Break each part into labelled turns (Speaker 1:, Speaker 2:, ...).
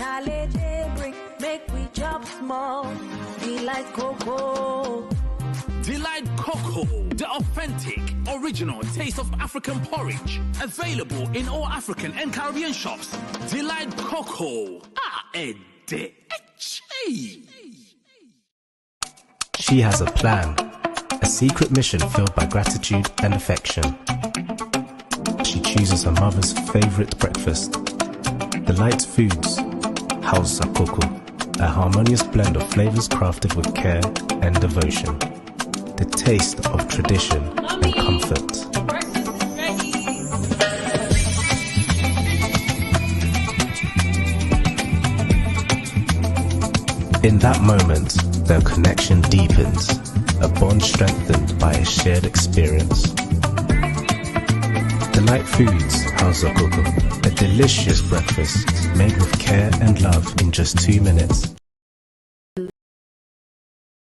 Speaker 1: Challenge bring, make we chop small. Delight cocoa.
Speaker 2: Delight Cocoa, the authentic, original taste of African porridge. Available in all African and Caribbean shops. Delight Cocoa.
Speaker 3: She has a plan, a secret mission filled by gratitude and affection. She chooses her mother's favorite breakfast. Delight Foods, House Cocoa, a harmonious blend of flavors crafted with care and devotion. The taste of tradition and comfort. In that moment, their connection deepens, a bond strengthened by a shared experience. Delight Foods, House of Cocoa, a delicious breakfast made with care and love in just 2 minutes.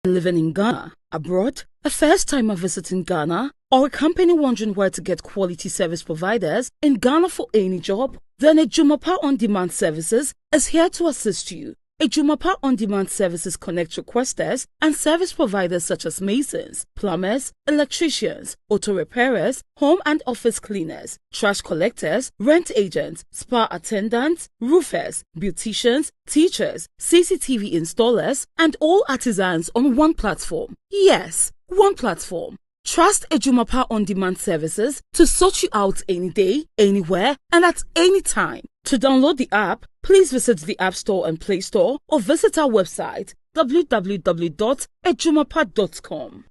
Speaker 4: Living in Ghana, abroad, a first-timer visiting Ghana, or a company wondering where to get quality service providers in Ghana for any job, then Ajuma On-Demand Services is here to assist you. Ajuma On-Demand Services connect requesters and service providers such as masons, plumbers, electricians, auto repairers, home and office cleaners, trash collectors, rent agents, spa attendants, roofers, beauticians, teachers, CCTV installers, and all artisans on one platform. Yes, one platform. Trust Ajuma On-Demand Services to sort you out any day, anywhere, and at any time. To download the app, please visit the App Store and Play Store or visit our website www.ajumapa.com.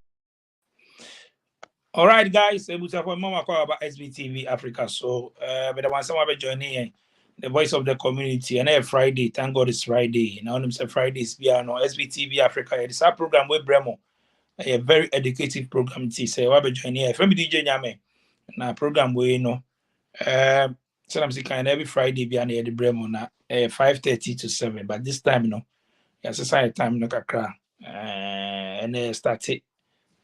Speaker 5: All right, guys, we talk about SBTV Africa. So, but the one someone be joining the voice of the community, and every Friday, thank God it's Friday. Now, I'm saying Fridays via no SBTV Africa. It's a program with Bremo, a very educative program. It's say we be joining here. From DJ Nyame, na program we know. So I'm saying every Friday via the Bremo na 5:30 to 7. But this time, you know, it's a time no kakra. And started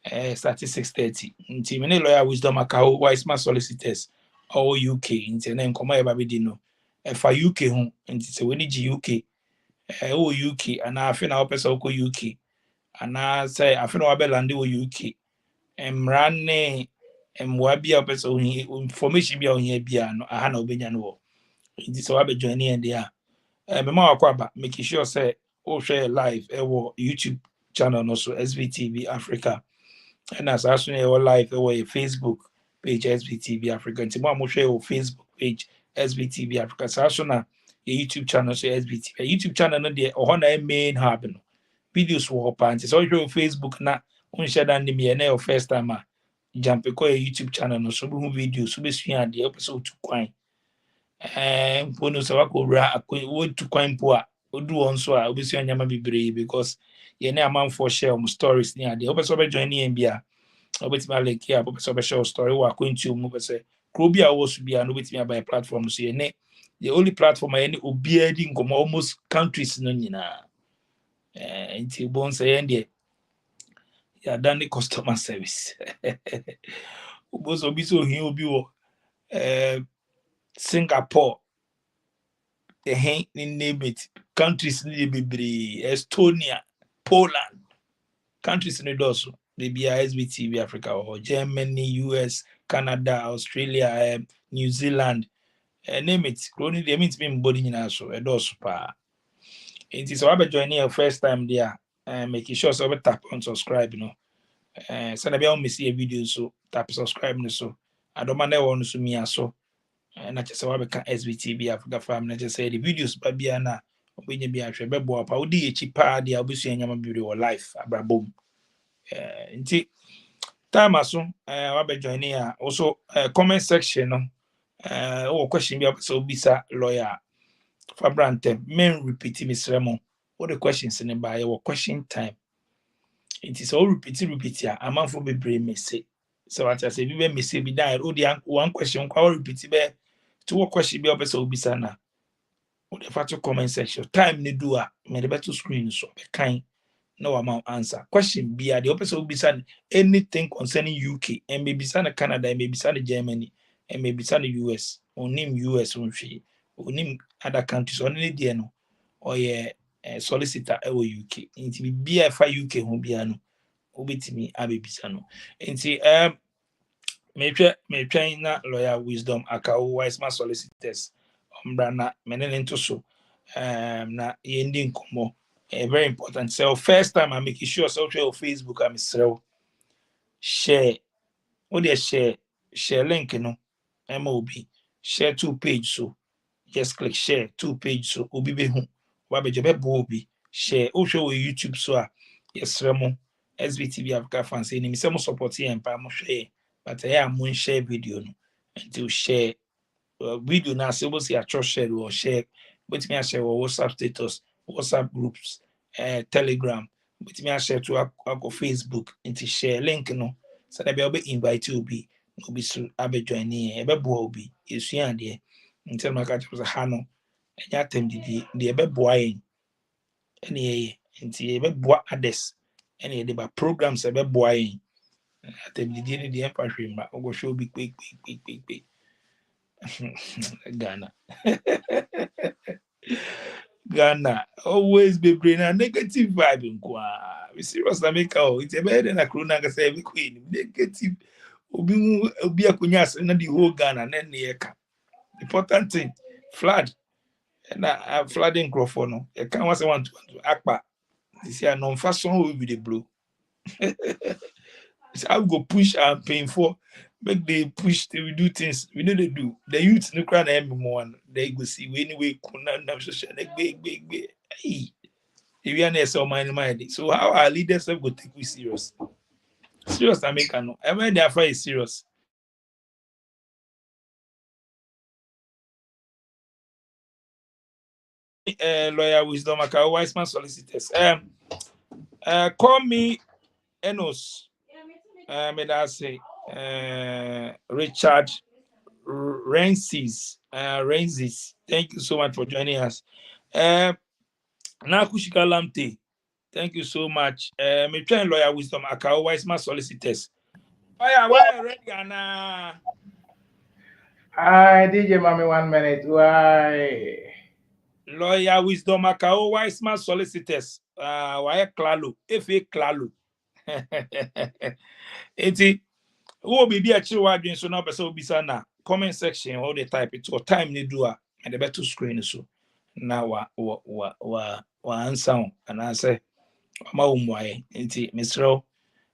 Speaker 5: 6:30. Nti many lawyer wisdom account wise man solicitors all UK. Nti na nkoma e ba be di no. E fa UK ho. Nti se we ni UK. UK and I feel na opesa ko UK. And I say I feel no be land UK. Emrane emwa bia opesa information bia ohia bia no aha na obenya no. Nti so be join here there. Me ma akwa ba make sure say o share live YouTube channel no so SVTV Africa. And as soon as your live or Facebook page SBTV Africa, and tomorrow share your Facebook page SBTV Africa. So as soon as your YouTube channel so SBTV, YouTube channel no there or na main happen. Videos will happen. So your Facebook na on share that me na your first time jump ko your YouTube channel no so be videos so be see and the episode to kwan. Pono so wako ra to kwan po a odu on so a obi see anyama bibre because ye na man for share stories near the open so be join in bia obeti ma link here open so be share story wa kwenti mu be say krobia wo so bia no beti me buy platform so ye ne the only platform any obi adi nkomo almost countries no nyina nti bon say ende ya done the customer service obo obi so hin obi wo Singapore the hen in name it countries ni bebre Estonia, Poland, countries in the also maybe SBTV Africa or Germany, US, Canada, Australia, New Zealand, name it. Only they means me body in also a dos pa. It is about joining your first time there and making sure so tap on subscribe, you know. So I be see a video so tap subscribe so I don't mind one so me also. And I just say we can SBTV Africa family just say the videos ba bia na obenye bia hwe bebo apa odi echi pa dia obusu anyama bi or life abrabom nti time aso we be join here also comment section no o question bia so bisa lawyer Fabrante men repeat misremo what the questions in by your question time it is all repeat here amanfo be brain me say so what I say we be say be die o the one question kwa repeat be to what question be obesa obisa na o the fact comment section time ni do a me the better screen so be kind no amount answer question be the obesa obisa anything concerning UK and maybe sana Canada and maybe sana Germany and maybe sana US or name US on she or name other countries or any there no or a solicitor ewo UK. Inti be fa UK ho bia no obetimi abebisa no. Inti me try na lawyer wisdom aka wise man solicitors na menene nto so na yendi nkomo very important. So first time I make sure so on Facebook I'm share link no MOB share 2 page so just click share 2 page so obi be hu wa be je be bo obi share o show YouTube so a yes remo SBTV Africa fans say ni say mo support here and mo share but I am share video no until share video na say we see a church share or share but me share WhatsApp status WhatsApp groups Telegram but me share to Facebook into share link no so that be invite you be no be so abe join e be bo obi esua de until my catch was a hano enya tem di de be boa yen ene ye nti e be boa others ene de ba programs e be boa yen atem di de empa hwemba ogo show bi quick Ghana. Ghana always be bring a negative vibe in kwa. We serious America oh it's a better than a corona ka say we queen negative obi akunya ase na the whole Ghana na eka. Important thing flood na flooding crop no. E kan want to akpa. This year non façon we be the blow. So I go push and pay for make they push they will do things we know they do the youth no cry na more they go see we anyway kuna na social big hey if you are so mind so how our leaders have go take we serious America no I mean their fight is serious lawyer wisdom aka wise man solicitors call me Enos may I say Richard Rensis, thank you so much for joining us. Nakushika Lamte, thank you so much. Me train lawyer wisdom Akao wise man solicitors. Why ready Anna?
Speaker 6: Hi, DJ Mommy, 1 minute. Why?
Speaker 5: Lawyer wisdom Akao wise man solicitors. Why Klalo? F.A. Klalo. Eti, who be a chill wadrin so now person bisa na comment section all the type it or time they do and the better screen so. Now wa answer and answer ma umwaye nti misro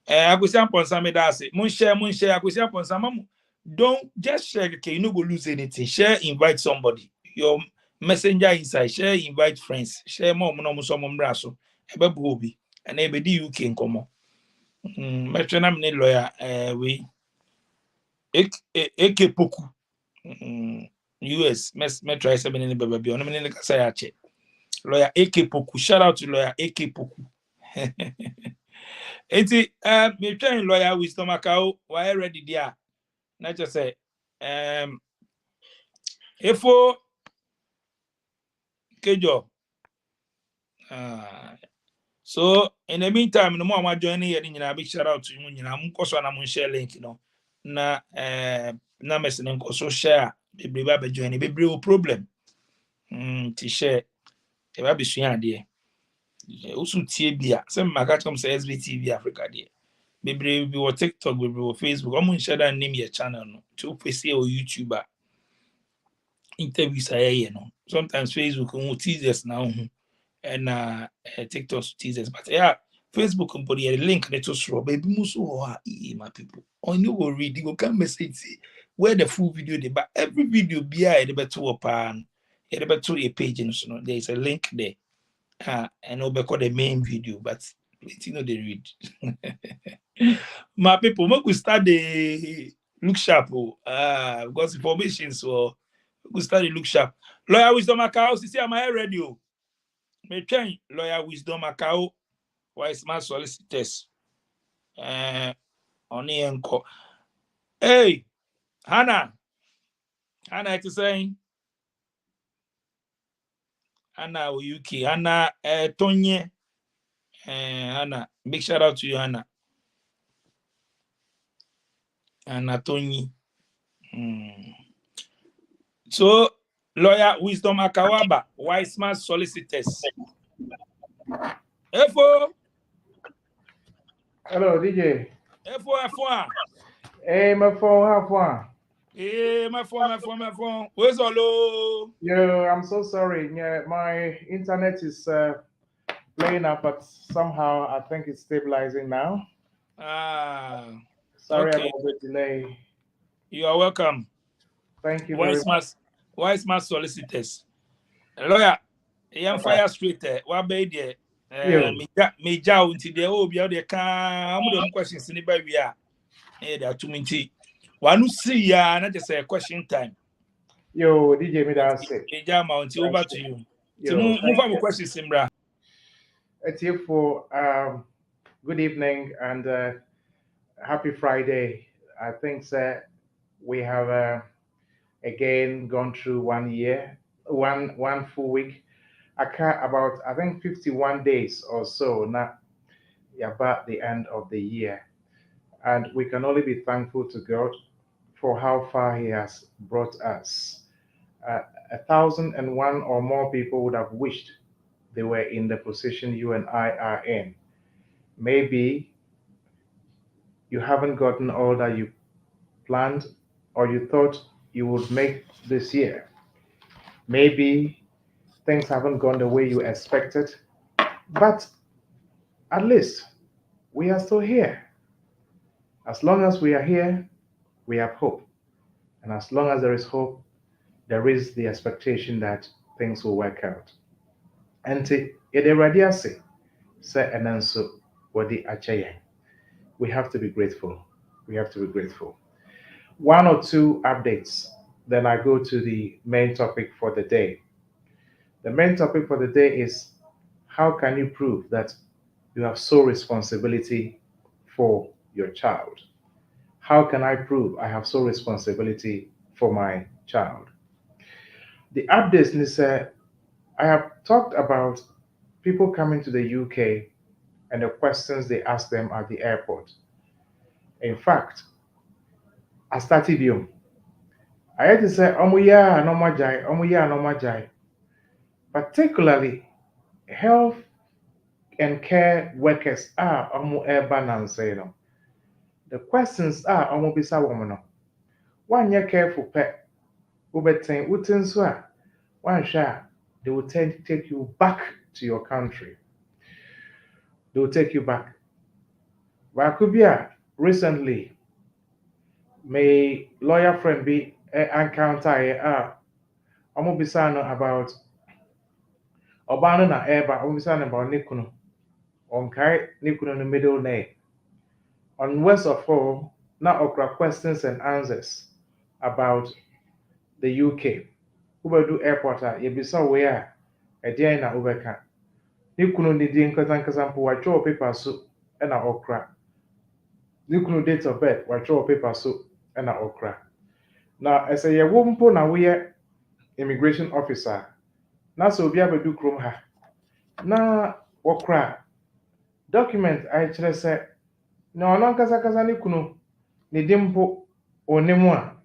Speaker 5: akwesi upon some that say mun share akwesi upon some don't just share okay you no go lose anything share invite somebody your messenger inside share invite friends share more no so mo mra so ebe bu obi and ebe di UK nkomo metwe na me lawyer we ek poku US me try say me ni baba bi ono me ni kasa ya che lawyer AK Poku. Shout out to lawyer AK Poku. Eti me train lawyer wisdom akao why ready there. Not just say efo kejo. So in the meantime no more joining here nyina big shout out to you nyina mun koso na mun share link no. Na na message nko so share bebre ba join bebre problem. Ti share e ba be sua ade. Also tie bia say maka come say SBTV Africa there bebre bi wo TikTok bebre wo Facebook omo share that name your channel no to pese o YouTuber interviews aye no sometimes Facebook who teasers now and TikTok teasers but yeah Facebook can put the link let us throw baby muso my people on you go read you go come message see where the full video they but every video be the better pan the better a page and so there is a link there and I'll call the main video, but you know they read. My people, we could start the look sharp. Because information, so we could start the look sharp. Lawyer Wisdom Macau, see, am I ready? Me train Lawyer Wisdom Macau, wise man solicitors. On the encore. Hey, Hannah, it's saying. Hannah, UK, Hannah, Tony. Hannah, big shout out to you, Hannah. Hannah Tony. So, Lawyer Wisdom Akawaba, Wiseman Solicitors. Efo,
Speaker 6: Hello, DJ.
Speaker 5: Efo.
Speaker 6: Hey, my phone, how far?
Speaker 5: My phone. Where's all?
Speaker 6: Yo, I'm so sorry. Yeah, my internet is playing up, but somehow I think it's stabilizing now. Sorry
Speaker 5: Okay.
Speaker 6: about the delay.
Speaker 5: You are welcome.
Speaker 6: Thank you very much.
Speaker 5: Wiseman Solicitors. Lawyer, young fire street, what bay there? Me jaw into the old the car. I'm questions in the baby. There are too many. One who see ya, not just a question time.
Speaker 6: Yo, DJ, me that's it.
Speaker 5: Over to you.
Speaker 6: Yo,
Speaker 5: Move on with questions, Simbra.
Speaker 6: it's here for good evening and happy Friday. I think sir, we have again gone through 1 year, one full week. About I think 51 days or so now about the end of the year. And we can only be thankful to God for how far He has brought us. 1,001 or more people would have wished they were in the position you and I are in. Maybe you haven't gotten all that you planned or you thought you would make this year. Maybe things haven't gone the way you expected, but at least we are still here. As long as we are here, we have hope. And as long as there is hope, there is the expectation that things will work out. Enti, yɛde Awurade ase sɛ ɛno nso wɔde akyɛ yɛn. We have to be grateful. We have to be grateful. One or two updates, then I go to the main topic for the day. The main topic for the day is how can you prove that you have sole responsibility for your child? How can I prove I have sole responsibility for my child? The updates is I have talked about people coming to the UK and the questions they ask them at the airport. In fact, I started you. I had to say, Omuya no majai, Omuya no majai. Particularly health and care workers are Omu urban and say no. The questions are Omu bisa woman. One year careful pet, Ubetain Utenswa, one share, they will take you back to your country. They will take you back. Wakubia recently, my lawyer friend be encounter Omu bisa no about Obano na eba Omu bisa no about Nikuno. Onkai Nikuno no middle name. On West of all, now okra questions and answers about the UK. Ubedu airport yebisa where a dear na ubeka. Nikuno ni di nkasa mpo wacho paper so na okra. Nikuno date of birth wacho paper so na okra. Now as a yewompo na we immigration officer. Na so obi abedu krom ha. Na okra document I kyerɛ sɛ na ɔno nkasa ne kunu ne di mpo onimu a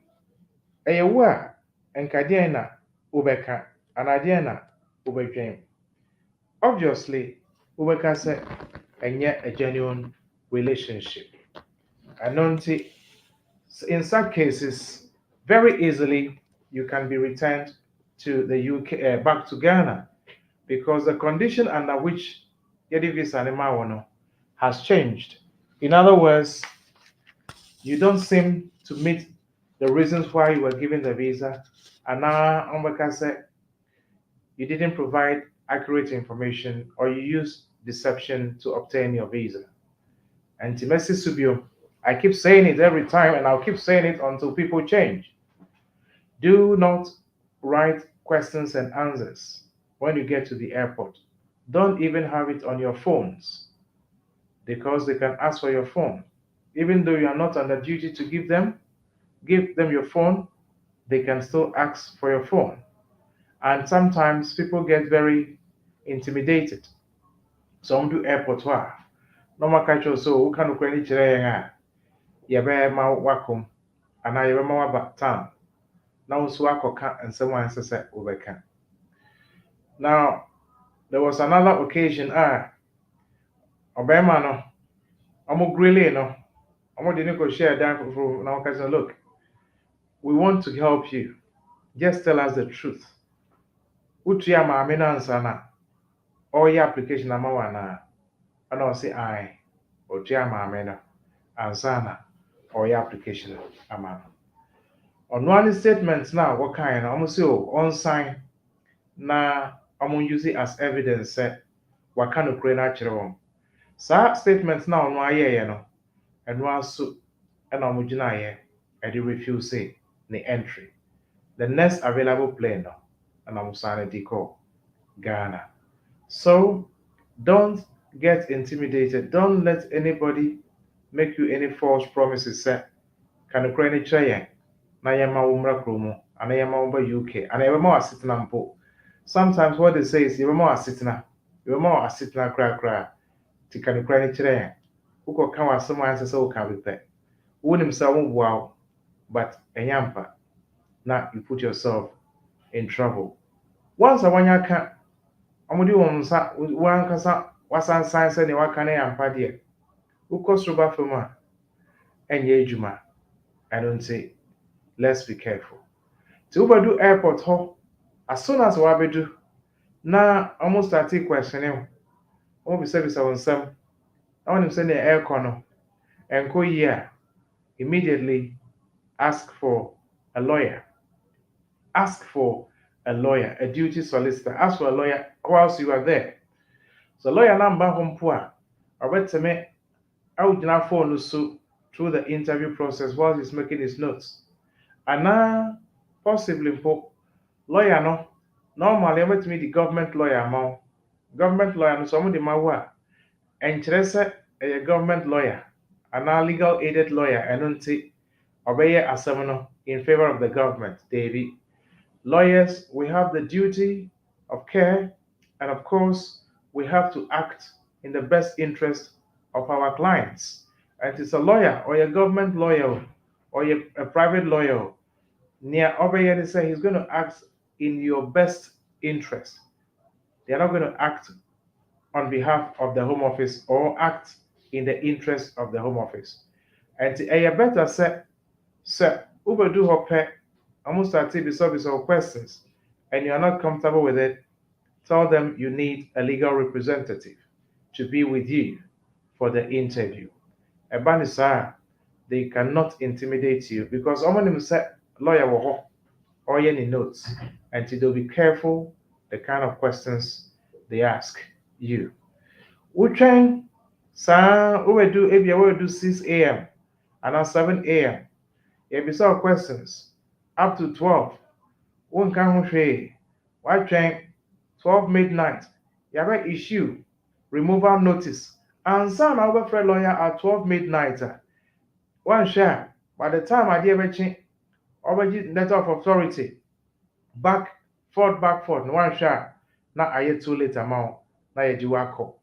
Speaker 6: ɛyɛ wo a nkadeɛn na wobɛka anadeɛn na wobɛdwen. Obviously wobɛka sɛ ɛnyɛ a genuine relationship. Ɛno nti in some cases very easily you can be returned to the UK back to Ghana because the condition under which yɛde visa ne ma wɔ no has changed. In other words, you don't seem to meet the reasons why you were given the visa, and now you didn't provide accurate information or you used deception to obtain your visa. And Timesi Subio, I keep saying it every time, and I'll keep saying it until people change. Do not write questions and answers when you get to the airport. Don't even have it on your phones because they can ask for your phone. Even though you are not under duty to give them your phone, they can still ask for your phone. And sometimes people get very intimidated. Some do airport wa. Normal culture so who can kwani kyerɛ yɛn a yɛbɛma wakom anaa yɛbɛma waba town. Now Swakoka and someone said Ubeka. Now there was another occasion, Obama no, I'm grilling no, I'm going to share that for now because look, we want to help you. Just tell us the truth. Utia maame na ansana, or your application amawana, and I'll say I, Utia maame no, ansana, or your application amano. On one statement now, what kind? Almost on sign na use it as evidence say what kind of create natural. So statements now no aye no, and one so and gyina and they refuse say the entry. The next available plane no, and sign the call Ghana. So don't get intimidated. Don't let anybody make you any false promises. Say, can you create a na yɛma wo mmra kurom ana yɛma wo ba UK ana yɛbɛma wo asetena mpo. Sometimes what they say is yɛbɛma wo asetena kra ti ka ne kra ne kyerɛ yɛn wokɔ ka w'asɛm a ansɛ sɛ woka bepɛ wonim sɛ wo boa wo but ɛnyɛ ampa na you put yourself in trouble. Once a wanya ka ɔmode wɔn nsa wankasa wasansan sɛ ne waka ne yɛ ampa deɛ wokɔ soro ba fam a ɛnyɛ adwuma ɛno nti let's be careful. To do airport ho, as soon as we do, na almost start questioning. Won't be service on some. I want him send the air corner and go here. Immediately ask for a lawyer. Ask for a lawyer, a duty solicitor. Ask for a lawyer whilst you are there. So lawyer number home poor. I bet to me, I would not phone so through the interview process while he's making his notes. And now possibly for lawyer no normally I'm to me the government lawyer mo government lawyer no some of the mawa and a government lawyer and a legal aided lawyer and unti obey asem in favor of the government. David, lawyers, we have the duty of care, and of course we have to act in the best interest of our clients. And it's a lawyer or a government lawyer or a private lawyer near Obayani say he's going to act in your best interest. They're not going to act on behalf of the Home Office or act in the interest of the Home Office. And a better say, sir, Uber do hope almost start to service of questions and you're not comfortable with it, tell them you need a legal representative to be with you for the interview. Ebanisa, they cannot intimidate you because someone said lawyer will or any notes until they'll be careful the kind of questions they ask you. We train we do 6 a.m. and 7 a.m. If you saw questions up to 12, one can say, why train 12 midnight? You have issue removal notice. And some our friend lawyer at 12 midnight. One share by the time I did everything, letter of authority. Back forth, no one share. Now I get too late amount. Now you do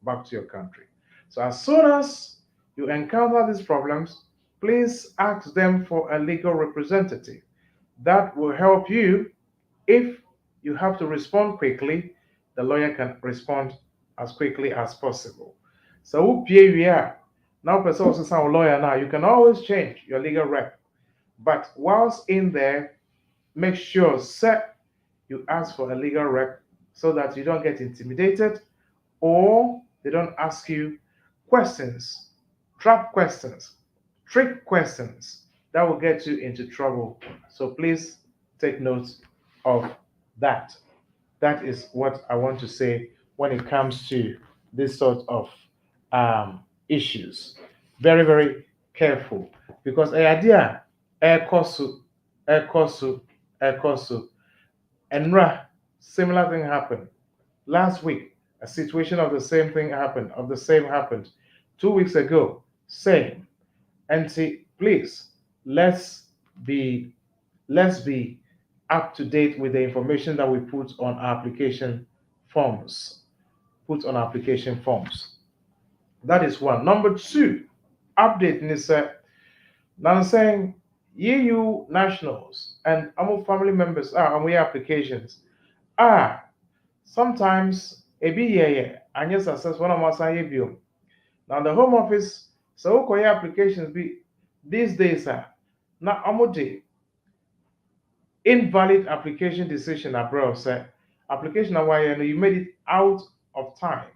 Speaker 6: back to your country. So as soon as you encounter these problems, please ask them for a legal representative. That will help you. If you have to respond quickly, the lawyer can respond as quickly as possible. So we are now person also sound lawyer now. You can always change your legal rep. But whilst in there, make sure set you ask for a legal rep so that you don't get intimidated or they don't ask you questions, trap questions, trick questions that will get you into trouble. So please take note of that. That is what I want to say when it comes to this sort of issues. Very, very careful because idea air kosu, and similar thing happened last week. A situation of the same thing happened. 2 weeks ago. Same. And see, please be let's be up to date with the information that we put on our application forms. That is one. Number two, update is now saying EU nationals and our family members are on applications are sometimes a be yeah and yes success one of my now the home office so okay applications be these days are now amude invalid application decision abroad say application why you made it out of time.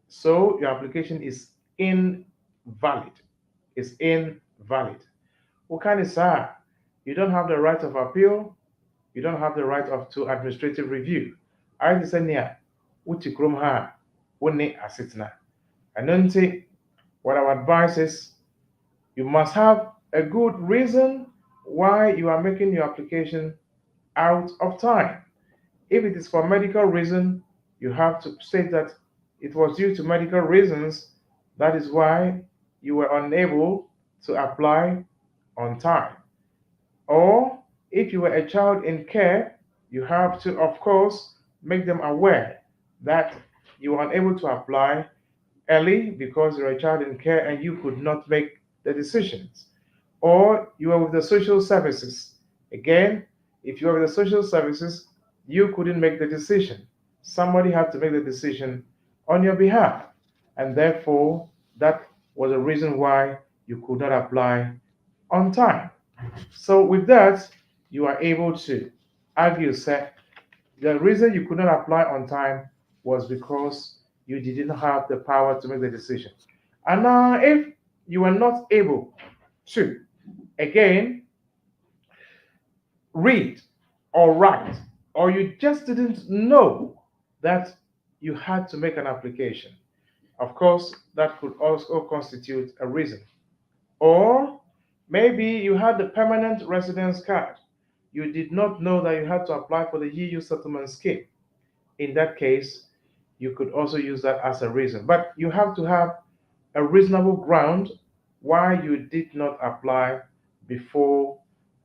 Speaker 6: So your application is invalid. It's invalid. What kind is that? You don't have the right of appeal. You don't have the right of to administrative review. I just say near uti krum ha woni asitna. And then what our advice is you must have a good reason why you are making your application out of time. If it is for medical reason, you have to state that it was due to medical reasons. That is why you were unable to apply on time. Or if you were a child in care, you have to, of course, make them aware that you were unable to apply early because you're a child in care and you could not make the decisions. Or you are with the social services. Again, if you are with the social services, you couldn't make the decision. Somebody had to make the decision on your behalf. And therefore, that was a reason why you could not apply on time. So, with that, you are able to argue, say, the reason you could not apply on time was because you didn't have the power to make the decision. And now, if you were not able to, again, read or write, or you just didn't know that you had to make an application, of course, that could also constitute a reason. Or maybe you had the permanent residence card. You did not know that you had to apply for the EU settlement scheme. In that case, you could also use that as a reason. But you have to have a reasonable ground why you did not apply before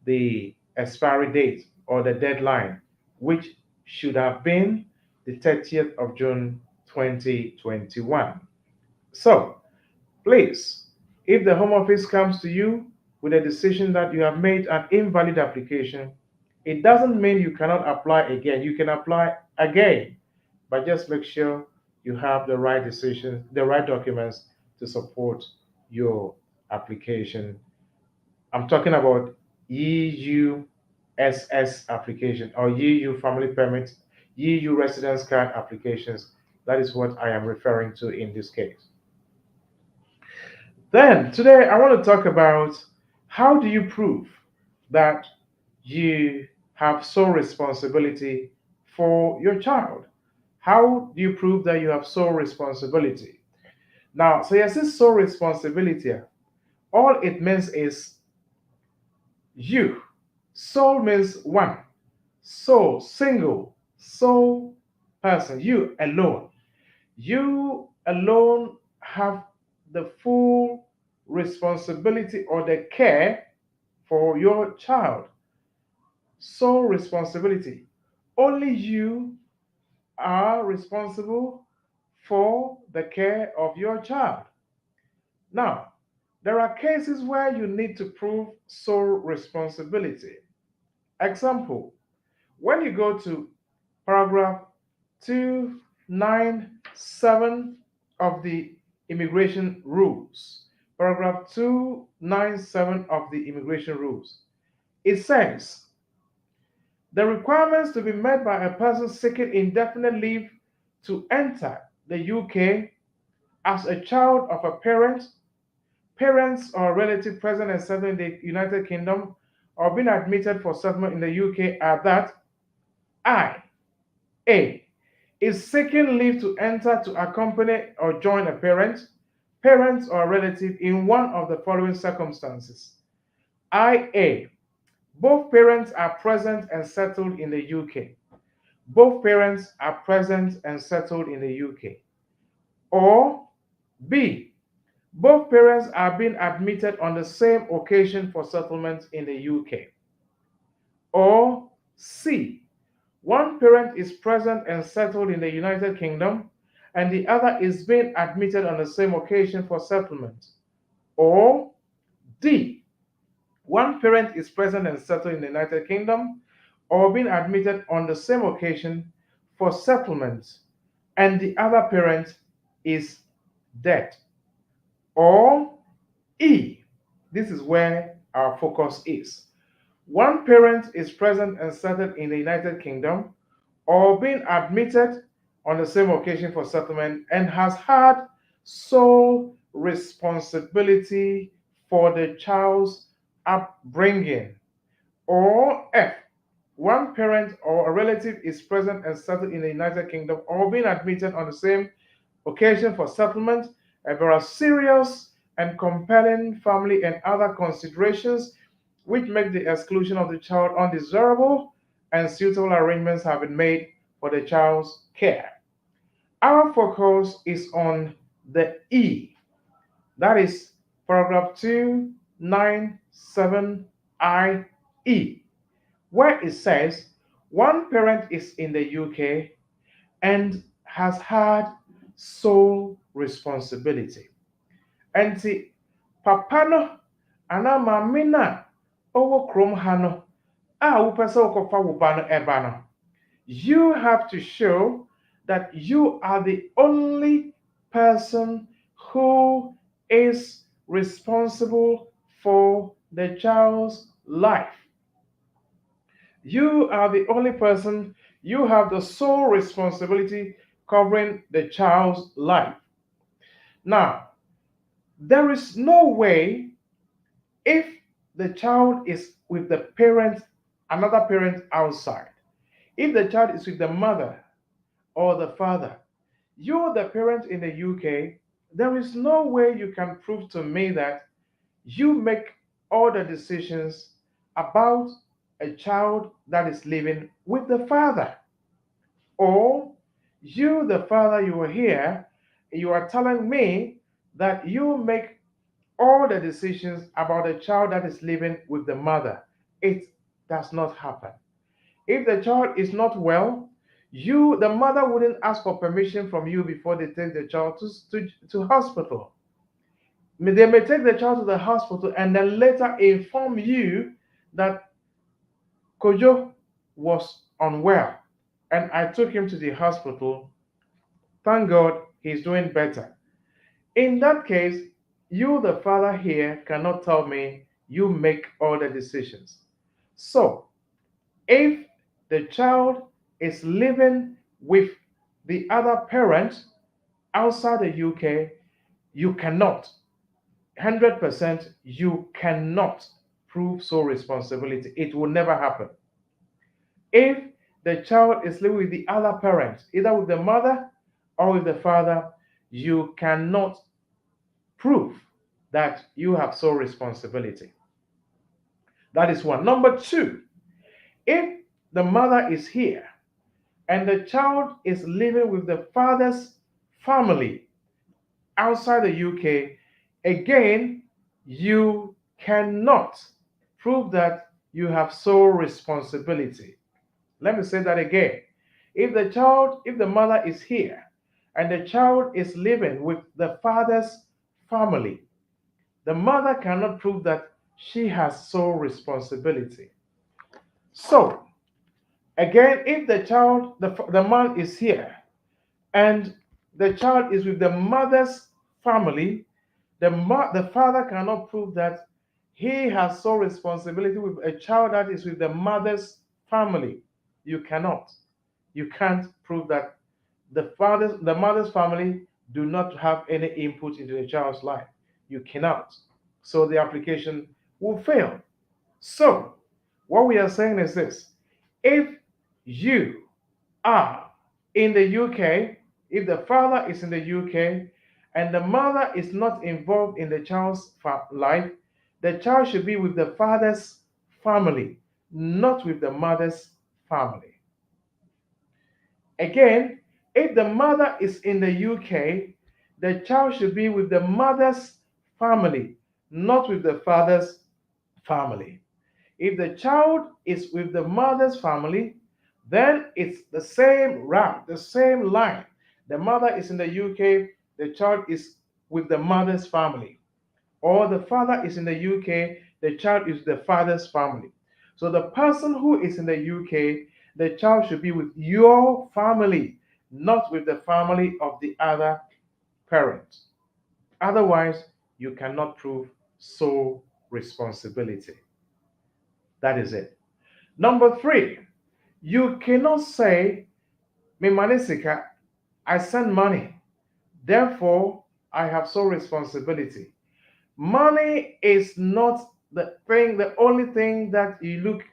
Speaker 6: the expiry date or the deadline, which should have been the 30th of June 2021. So, please, if the Home Office comes to you with a decision that you have made an invalid application, it doesn't mean you cannot apply again. You can apply again, but just make sure you have the right decision, the right documents to support your application. I'm talking about EUSS application or EU family permit, EU residence card applications. That is what I am referring to in this case. Then today I want to talk about how do you prove that you have sole responsibility for your child? How do you prove that you have sole responsibility? Now, so yes, this sole responsibility, all it means is you. Sole means one. Sole, single, sole person, you alone. You alone have the full responsibility or the care for your child. Sole responsibility. Only you are responsible for the care of your child. Now, there are cases where you need to prove sole responsibility. Example, when you go to paragraph 297 of the immigration rules, paragraph 297 of the immigration rules, it says the requirements to be met by a person seeking indefinite leave to enter the UK as a child of a parent, parents or relative present and settled in the United Kingdom or being admitted for settlement in the UK are that I, A, is seeking leave to enter to accompany or join a parent, parent or relative in one of the following circumstances. IA, both parents are present and settled in the UK. Both parents are present and settled in the UK. Or B, both parents are being admitted on the same occasion for settlement in the UK. Or C, one parent is present and settled in the United Kingdom, and the other is being admitted on the same occasion for settlement. Or D, one parent is present and settled in the United Kingdom or being admitted on the same occasion for settlement, and the other parent is dead. Or E, this is where our focus is. One parent is present and settled in the United Kingdom or being admitted on the same occasion for settlement and has had sole responsibility for the child's upbringing. Or F, one parent or a relative is present and settled in the United Kingdom or being admitted on the same occasion for settlement, and there are serious and compelling family and other considerations which make the exclusion of the child undesirable, and suitable arrangements have been made for the child's care. Our focus is on the E, that is paragraph 297IE, where it says one parent is in the UK and has had sole responsibility. Enti papa no ana maame na owo krom ha no a wopɛ sɛ wokɔfa wo ba no ɛba no, you have to show that you are the only person who is responsible for the child's life. You are the only person, you have the sole responsibility covering the child's life. Now, there is no way, if the child is with the parent, another parent outside, if the child is with the mother or the father, you're the parent in the UK, there is no way you can prove to me that you make all the decisions about a child that is living with the father. Or you, the father, you are here, you are telling me that you make all the decisions about a child that is living with the mother. It does not happen. If the child is not well, you, the mother, wouldn't ask for permission from you before they take the child to hospital. They may take the child to the hospital and then later inform you that Kojo was unwell and I took him to the hospital. Thank God he's doing better. In that case, you, the father here, cannot tell me you make all the decisions. So, if the child is living with the other parent outside the UK, you cannot, 100%, you cannot prove sole responsibility. It will never happen. If the child is living with the other parent, either with the mother or with the father, you cannot prove that you have sole responsibility. That is one. Number two, if the mother is here and the child is living with the father's family outside the UK, again, you cannot prove that you have sole responsibility. Let me say that again. If the mother is here and the child is living with the father's family, the mother cannot prove that she has sole responsibility. So, again, if the man is here and the child is with the mother's family, the father cannot prove that he has sole responsibility with a child that is with the mother's family. You cannot. You can't prove that the mother's family do not have any input into the child's life. You cannot. So the application will fail. So, what we are saying is this: if you are in the UK, if the father is in the UK and the mother is not involved in the child's life, the child should be with the father's family, not with the mother's family. Again, if the mother is in the UK, the child should be with the mother's family, not with the father's family. If the child is with the mother's family, then it's the same route, the same line. The mother is in the UK, the child is with the mother's family. Or the father is in the UK, the child is the father's family. So the person who is in the UK, the child should be with your family, not with the family of the other parent. Otherwise, you cannot prove sole responsibility. That is it. Number three, you cannot say, "Me manisika, I send money, therefore I have sole responsibility." Money is not the only thing that you look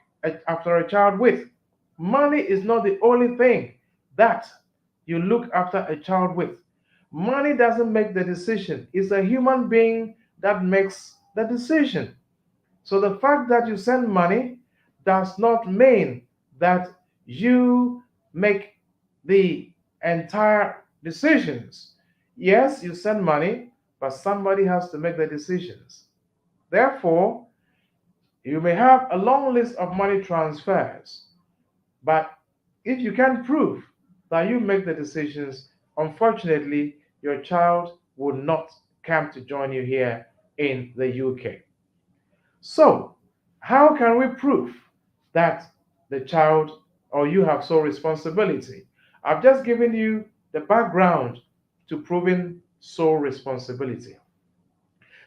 Speaker 6: after a child with. Money is not the only thing that you look after a child with. Money doesn't make the decision. It's a human being that makes the decision. So the fact that you send money does not mean that you make the entire decisions. Yes, you send money, but somebody has to make the decisions. Therefore, you may have a long list of money transfers, but if you can prove that you make the decisions, unfortunately, your child will not come to join you here in the UK. So, how can we prove that the child or you have sole responsibility? I've just given you the background to proving sole responsibility.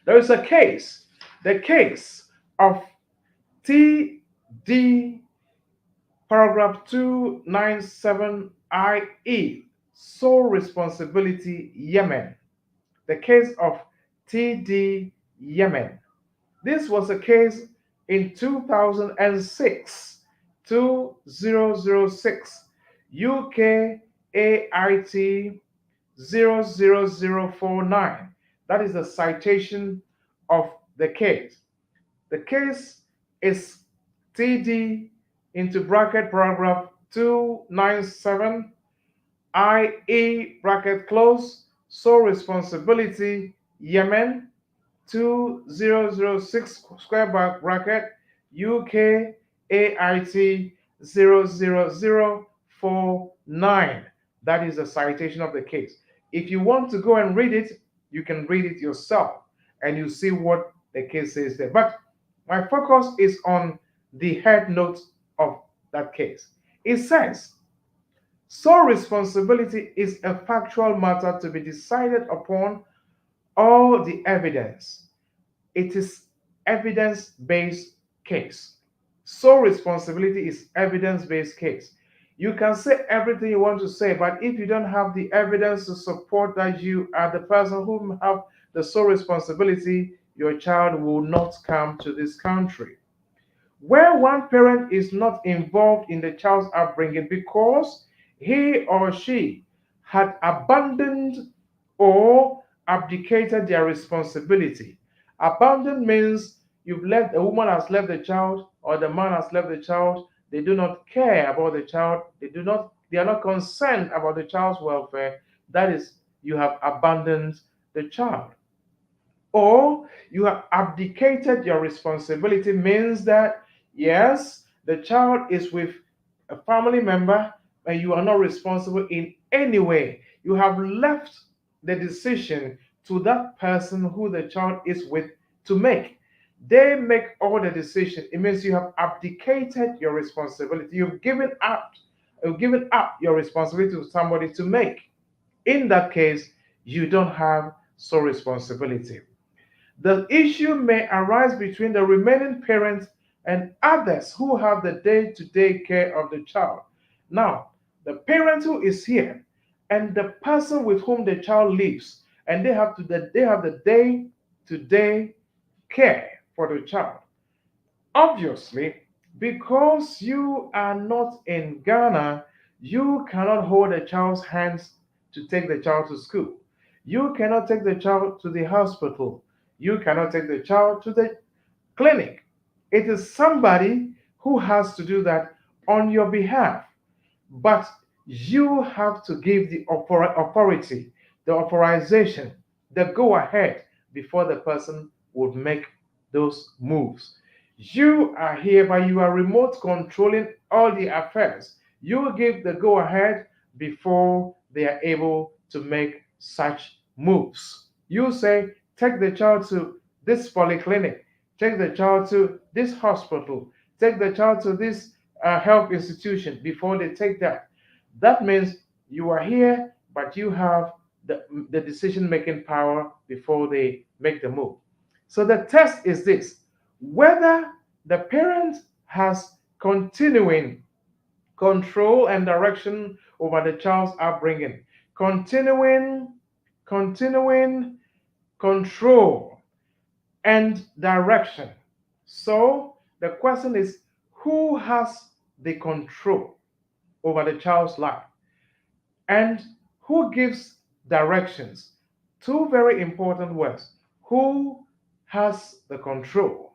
Speaker 6: There is a case, the case of TD paragraph 297 IE, sole responsibility Yemen. The case of TD Yemen. This was a case in 2006, 2006, UK AIT 00049. That is the citation of the case. The case is TD into bracket paragraph 297 IE bracket close, sole responsibility Yemen 2006 square bracket UK AIT 00049. That is the citation of the case. If you want to go and read it, you can read it yourself and you see what the case says there. But my focus is on the head note of that case. It says, sole responsibility is a factual matter to be decided upon all the evidence. It is evidence-based case. Sole responsibility is evidence-based case. You can say everything you want to say, but if you don't have the evidence to support that you are the person who have the sole responsibility, your child will not come to this country. Where one parent is not involved in the child's upbringing because he or she had abandoned or abdicated their responsibility. Abandon means the woman has left the child or the man has left the child. They do not care about the child. They are not concerned about the child's welfare. That is, you have abandoned the child. Or you have abdicated your responsibility means that yes, the child is with a family member and you are not responsible in any way. You have left the decision to that person who the child is with to make. They make all the decision. It means you have abdicated your responsibility. You've given up your responsibility to somebody to make. In that case, you don't have sole responsibility. The issue may arise between the remaining parents and others who have the day-to-day care of the child. Now, the parent who is here and the person with whom the child lives, and they have the day-to-day care for the child. Obviously, because you are not in Ghana, you cannot hold the child's hands to take the child to school. You cannot take the child to the hospital. You cannot take the child to the clinic. It is somebody who has to do that on your behalf. But you have to give the authority, the authorization, the go ahead before the person would make those moves. You are here, but you are remote controlling all the affairs. You give the go ahead before they are able to make such moves. You say, take the child to this polyclinic, take the child to this hospital, take the child to this health institution before they take that. That means you are here, but you have the decision making power before they make the move. So the test is this: whether the parent has continuing control and direction over the child's upbringing. Continuing control and direction. So the question is, who has the control over the child's life and who gives directions? Two very important words. Who has the control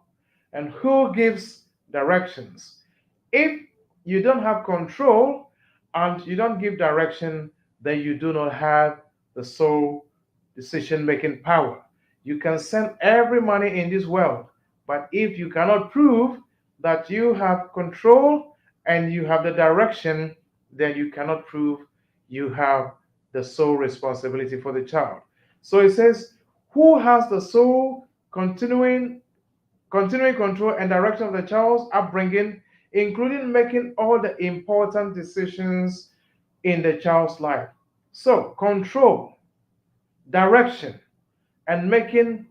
Speaker 6: and who gives directions? If you don't have control and you don't give direction, then you do not have the sole decision making power. You can send every money in this world, but if you cannot prove that you have control and you have the direction, then you cannot prove you have the sole responsibility for the child. So it says, who has the sole continuing control and direction of the child's upbringing, including making all the important decisions in the child's life. So, control, direction, and making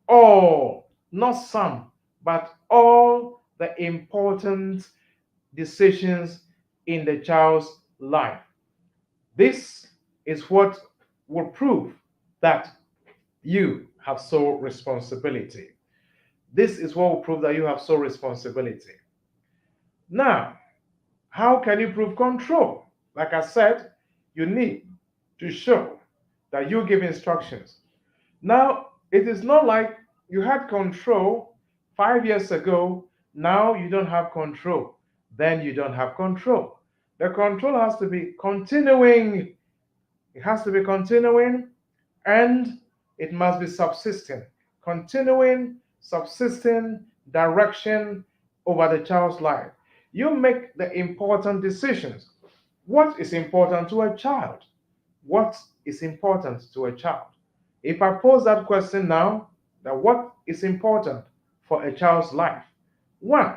Speaker 6: all, not some, but all the important decisions in the child's life. This is what will prove that you have sole responsibility. This is what will prove that you have sole responsibility. Now, how can you prove control? Like I said, you need to show that you give instructions. Now, it is not like you had control 5 years ago, now you don't have control. Then you don't have control. The control has to be continuing. It has to be continuing and it must be subsisting. Continuing, subsisting direction over the child's life. You make the important decisions. What is important to a child? What is important to a child? If I pose that question now, that what is important for a child's life? One,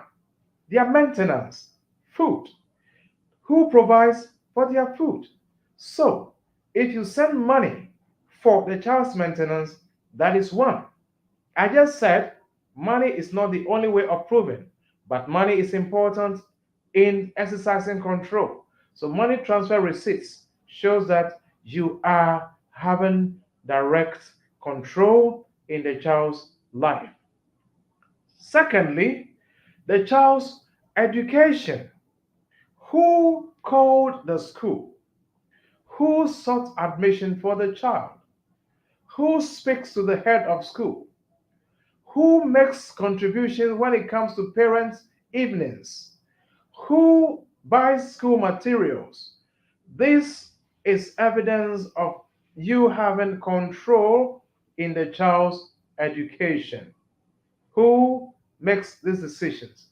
Speaker 6: their maintenance, food. Who provides for their food? So, if you send money for the child's maintenance, that is one. I just said money is not the only way of proving, but money is important in exercising control. So money transfer receipts shows that you are having direct control in the child's life. Secondly, the child's education. Who called the school? Who sought admission for the child? Who speaks to the head of school? Who makes contributions when it comes to parents' evenings? Who buys school materials? This is evidence of you having control in the child's education. Who makes these decisions?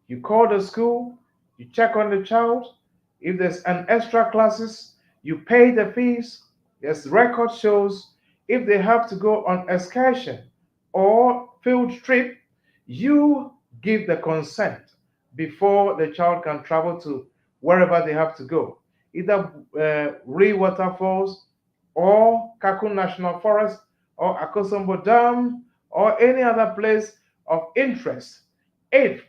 Speaker 6: You call the school, you check on the child. If there's an extra classes, you pay the fees. Yes, record shows if they have to go on excursion or field trip, you give the consent before the child can travel to wherever they have to go, either Ree Waterfalls or Kakun National Forest or Akosombo Dam or any other place of interest. If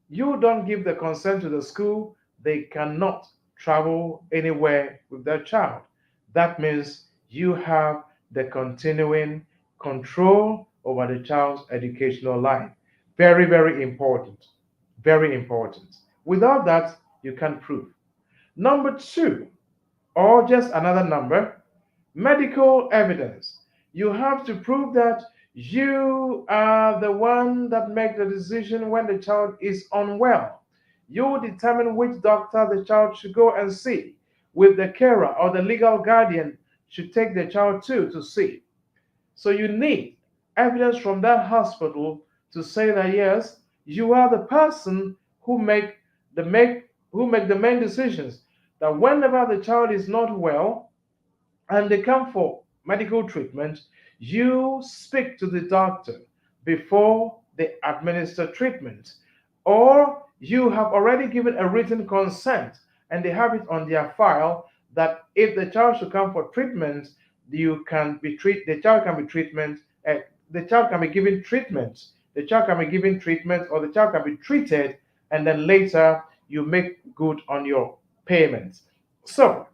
Speaker 6: you don't give the consent to the school, they cannot travel anywhere with their child. That means you have the continuing control over the child's educational life. Very, very important. Very important. Without that, you can't prove. Number two, or just another number, medical evidence. You have to prove that you are the one that makes the decision when the child is unwell. You determine which doctor the child should go and see, with the carer or the legal guardian should take the child to see. So you need evidence from that hospital to say that yes, you are the person who make the main decisions. That whenever the child is not well and they come for medical treatment, you speak to the doctor before they administer treatment. Or you have already given a written consent and they have it on their file that if the child should come for treatment, the child can be treatment, the child can be given treatment, the child can be given treatment, or the child can be treated, and then later you make good on your payments. So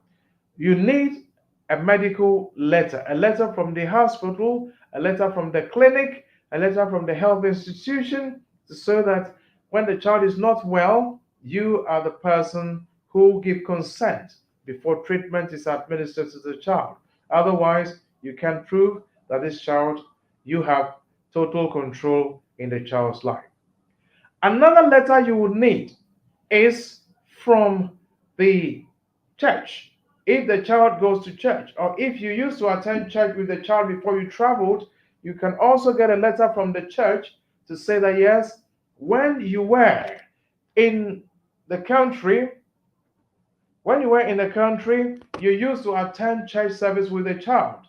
Speaker 6: you need a medical letter, a letter from the hospital, a letter from the clinic, a letter from the health institution, so that when the child is not well, you are the person who give consent before treatment is administered to the child. Otherwise, you can prove that this child, you have total control in the child's life. Another letter you would need is from the church. If the child goes to church, or if you used to attend church with the child before you traveled, you can also get a letter from the church to say that yes, when you were in the country, you used to attend church service with the child.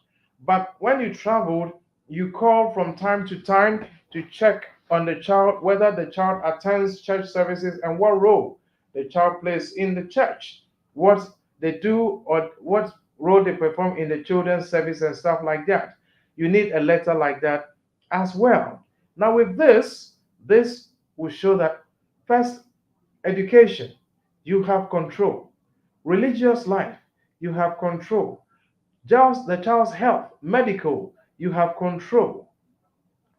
Speaker 6: But when you traveled, you call from time to time to check on the child, whether the child attends church services and what role the child plays in the church, what they do or what role they perform in the children's service and stuff like that. You need a letter like that as well. Now, with this will show that first, education, you have control. Religious life, you have control. Just the child's health, medical, you have control.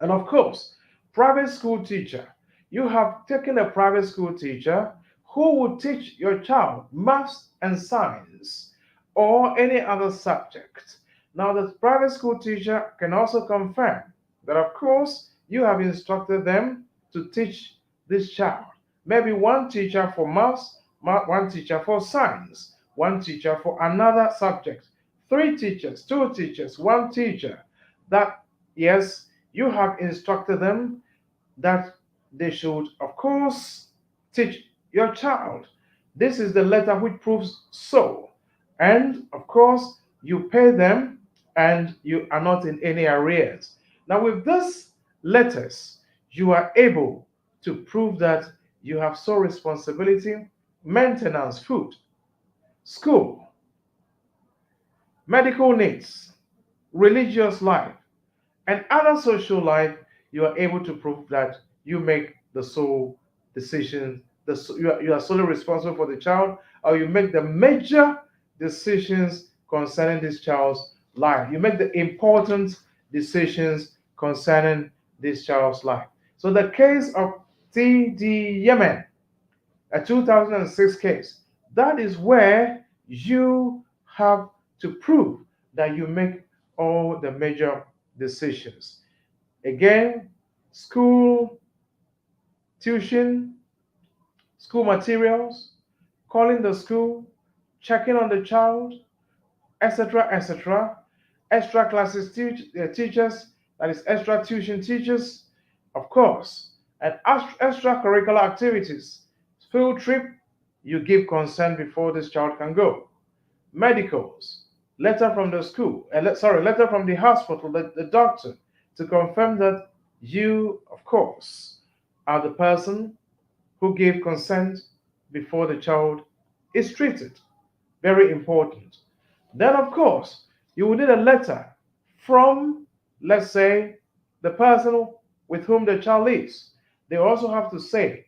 Speaker 6: And of course, private school teacher, you have taken a private school teacher who will teach your child maths and science or any other subject. Now, the private school teacher can also confirm that, of course, you have instructed them to teach this child. Maybe one teacher for maths, one teacher for science, one teacher for another subject, three teachers, two teachers, one teacher. That, yes, you have instructed them that they should, of course, teach your child. This is the letter which proves so. And, of course, you pay them and you are not in any arrears. Now, with these letters, you are able to prove that you have sole responsibility, maintenance, food, school, medical needs, religious life, and other social life. You are able to prove that you make the sole decision, you are solely responsible for the child, or you make the major decisions concerning this child's life. You make the important decisions concerning this child's life. So the case of T.D. Yemen, a 2006 case, that is where you have to prove that you make all the major decisions. Again, school, tuition, school materials, calling the school, checking on the child, etc., etc. Extra classes teachers, that is extra tuition teachers, of course, and extracurricular activities. Field trip, you give consent before this child can go. Medicals, letter from the school, letter from the hospital, the doctor, to confirm that you, of course, are the person who gave consent before the child is treated. Very important. Then, of course, you will need a letter from, let's say, the person with whom the child lives. They also have to say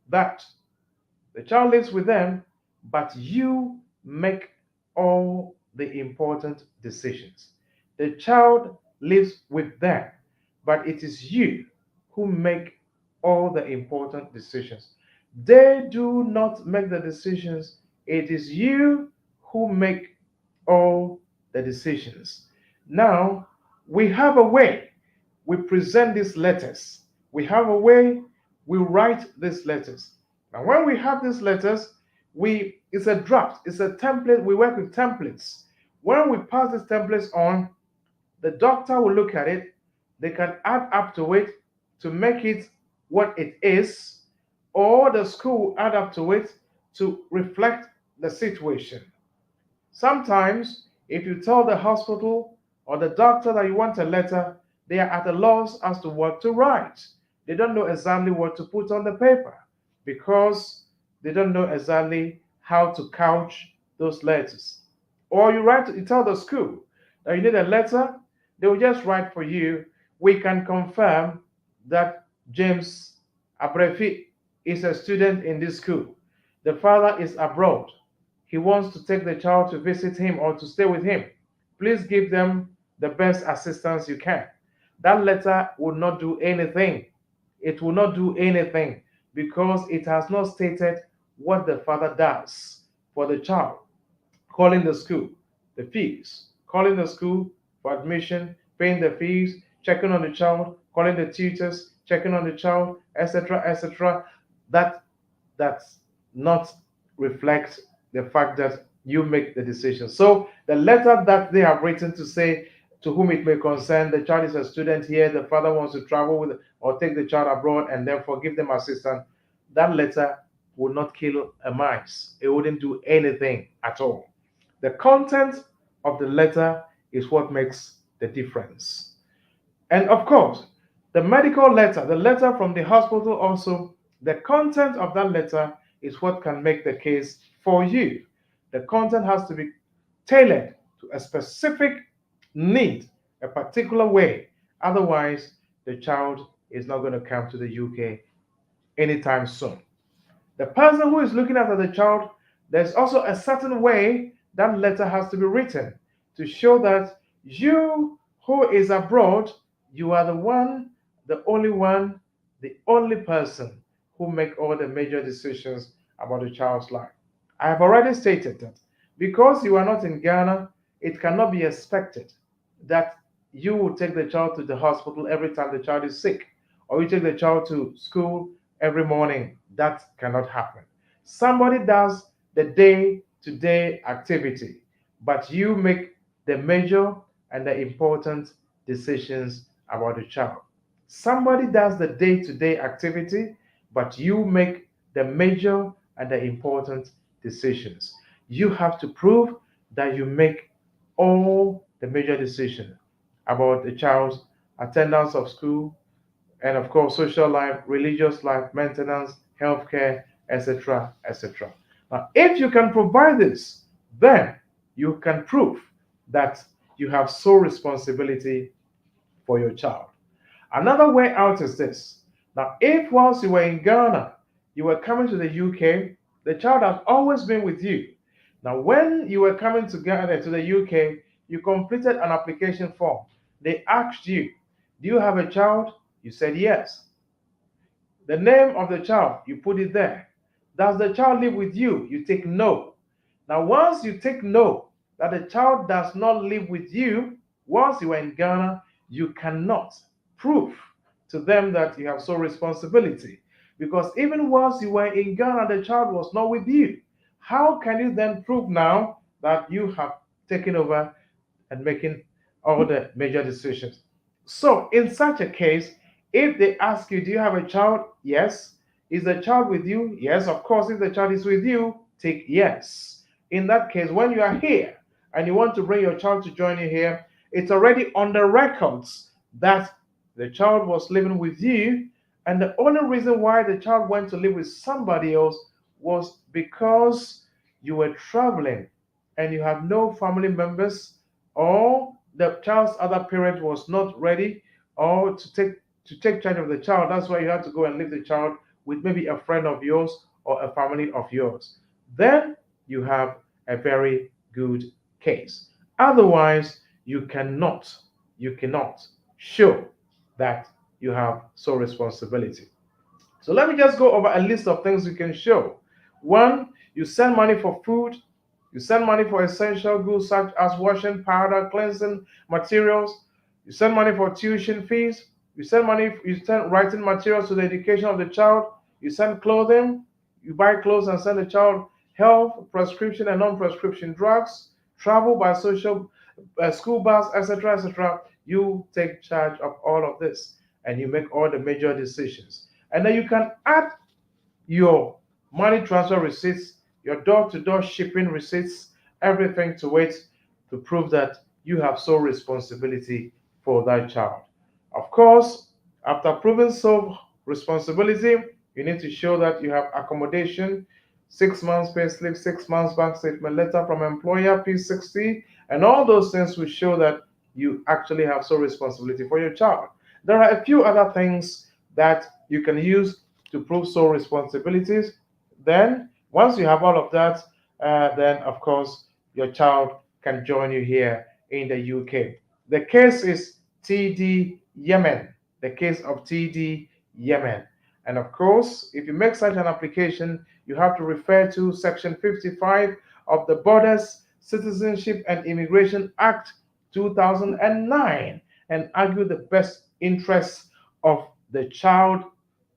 Speaker 6: that the child lives with them, but you make all the important decisions. The child lives with them, but it is you who make all the important decisions. They do not make the decisions, it is you who make all the decisions. Now, we have a way we present these letters. We have a way we write these letters. Now, when we have these letters, it's a draft, it's a template. We work with templates. When we pass these templates on, the doctor will look at it. They can add up to it to make it what it is, or the school will add up to it to reflect the situation. Sometimes, if you tell the hospital or the doctor that you want a letter, they are at a loss as to what to write. They don't know exactly what to put on the paper because they don't know exactly how to couch those letters. Or you tell the school that you need a letter, they will just write for you. We can confirm that James Abrefi is a student in this school. The father is abroad. He wants to take the child to visit him or to stay with him. Please give them the best assistance you can. That letter will not do anything. It will not do anything because it has not stated what the father does for the child. Calling the school, the fees, calling the school for admission, paying the fees, checking on the child, calling the tutors, checking on the child, etc., etc. That that's not reflect the fact that you make the decision. So the letter that they have written to say to whom it may concern, the child is a student here, the father wants to travel with or take the child abroad and therefore give them assistance, that letter would not kill a mice. It wouldn't do anything at all. The content of the letter is what makes the difference. And of course, the medical letter, the letter from the hospital also, the content of that letter is what can make the case for you. The content has to be tailored to a specific need, a particular way. Otherwise, the child is not going to come to the UK anytime soon. The person who is looking after the child, there's also a certain way that letter has to be written to show that you who is abroad, you are the one, the only person who make all the major decisions about the child's life. I have already stated that because you are not in Ghana, it cannot be expected that you will take the child to the hospital every time the child is sick, or you take the child to school every morning. That cannot happen. Somebody does the day to day activity, but you make the major and the important decisions about the child. Somebody does the day to day activity, but you make the major and the important decisions. You have to prove that you make all the major decisions about the child's attendance of school, and of course social life, religious life, maintenance, healthcare, etc., etc. Now, if you can provide this, then you can prove that you have sole responsibility for your child. Another way out is this. Now, if whilst you were in Ghana, you were coming to the UK, the child has always been with you. Now, when you were coming to Ghana, to the UK, you completed an application form. They asked you, do you have a child? You said yes. The name of the child, you put it there. Does the child live with you? You take no. Now, once you take no, that the child does not live with you, once you are in Ghana, you cannot prove to them that you have sole responsibility. Because even once you were in Ghana, the child was not with you. How can you then prove now that you have taken over and making all the major decisions? So, in such a case, if they ask you, do you have a child? Yes. Is the child with you? Yes, of course. If the child is with you, take yes. In that case, when you are here and you want to bring your child to join you here, it's already on the records that the child was living with you, and the only reason why the child went to live with somebody else was because you were traveling and you have no family members, or the child's other parent was not ready or to take charge of the child. That's why you have to go and leave the child with maybe a friend of yours or a family of yours. Then you have a very good case. Otherwise, you cannot show that you have sole responsibility. So let me just go over a list of things you can show. One, you send money for food, you send money for essential goods such as washing powder, cleansing materials, you send money for tuition fees, you send writing materials to the education of the child, you send clothing, you buy clothes and send the child health, prescription and non-prescription drugs, travel by social school bus, etc., etc. You take charge of all of this and you make all the major decisions. And then you can add your money transfer receipts, your door to door shipping receipts, everything to it to prove that you have sole responsibility for that child. Of course, after proving so responsibility, you need to show that you have accommodation, 6 months pay slip, 6 months bank statement, letter from employer, P60, and all those things will show that you actually have sole responsibility for your child. There are a few other things that you can use to prove sole responsibilities. Then, once you have all of that, then of course your child can join you here in the UK. The case is TD Yemen. The case of TD Yemen. And of course, if you make such an application, you have to refer to Section 55 of the Borders, Citizenship and Immigration Act 2009 and argue the best interests of the child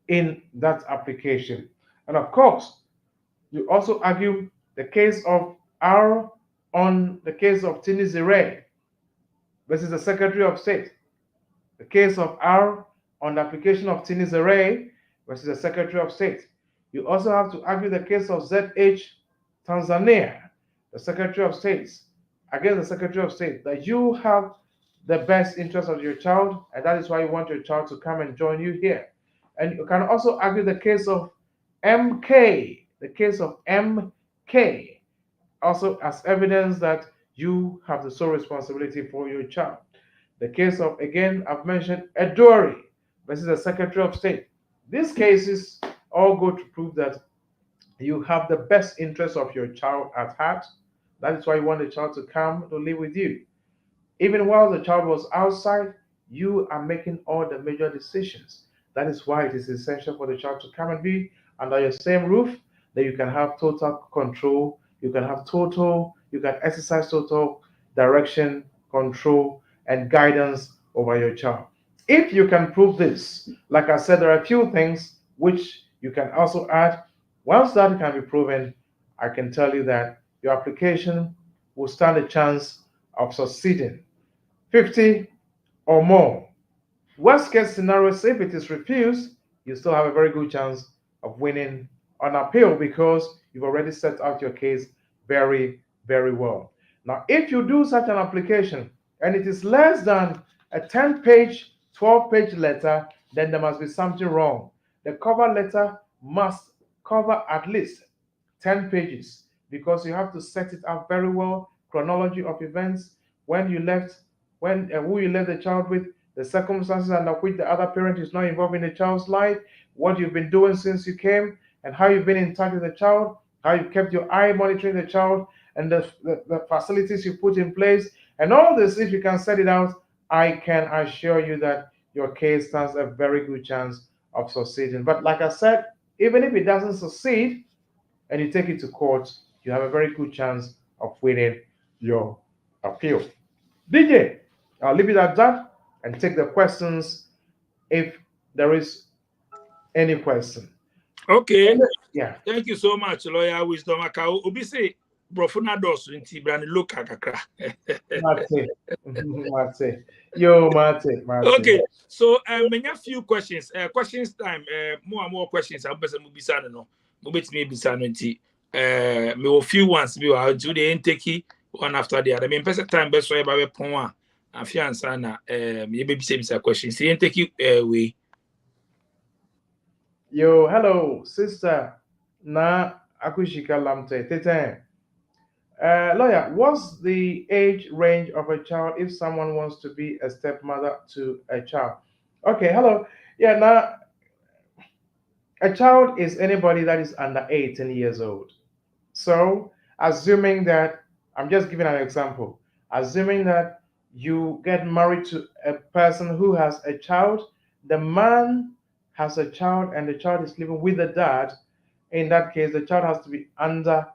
Speaker 6: in that application. And of course, you also argue the case of R on the case of Tinizere versus the Secretary of State. The case of R on the application of Tinizere versus the Secretary of State. You also have to argue the case of ZH Tanzania, the Secretary of State, against the Secretary of State, that you have the best interest of your child, and that is why you want your child to come and join you here. And you can also argue the case of MK, the case of MK, also as evidence that you have the sole responsibility for your child. The case of, again, I've mentioned Edori versus the Secretary of State. These cases all go to prove that you have the best interest of your child at heart. That is why you want the child to come to live with you. Even while the child was outside, you are making all the major decisions. That is why it is essential for the child to come and be under your same roof, that you can have total control, you can exercise total direction, control, and guidance over your child. If you can prove this, like I said, there are a few things which you can also add. Once that can be proven, I can tell you that your application will stand a chance of succeeding 50 or more. Worst case scenario, if it is refused, you still have a very good chance of winning on appeal because you've already set out your case very, very well. Now, if you do such an application and it is less than a 10-page, 12-page letter, then there must be something wrong. The cover letter must cover at least 10 pages because you have to set it up very well, chronology of events, when you left, when who you left the child with, the circumstances under which the other parent is not involved in the child's life, what you've been doing since you came, and how you've been in touch with the child, how you kept your eye monitoring the child, and the facilities you put in place. And all this, if you can set it out, I can assure you that your case stands a very good chance of succeeding. But like I said, even if it doesn't succeed and you take it to court, you have a very good chance of winning your appeal. DJ, I'll leave it at that and take the questions if there is any question.
Speaker 5: Okay.
Speaker 6: Yeah.
Speaker 5: Thank you so much, Lawyer Wisdom. Aka obi say brofuna dos nti brand look kakra.
Speaker 6: Mate. Yo, Mate.
Speaker 5: Okay. So many few questions. Questions time. More and more questions. I'm person mo bisa no. Mo betimi bisa no nti me will few ones be I'll do the intake one after the other. Me person time best so e ba be pon a afia ansa na me be bisa questions. See intake we.
Speaker 6: Yo, hello, sister. Na akushika lamte. Tete. Lawyer, what's the age range of a child if someone wants to be a stepmother to a child? Okay, hello. Yeah, now a child is anybody that is under 18 years old. So, assuming that, I'm just giving an example, assuming that you get married to a person who has a child, the man has a child and the child is living with the dad, in that case, the child has to be under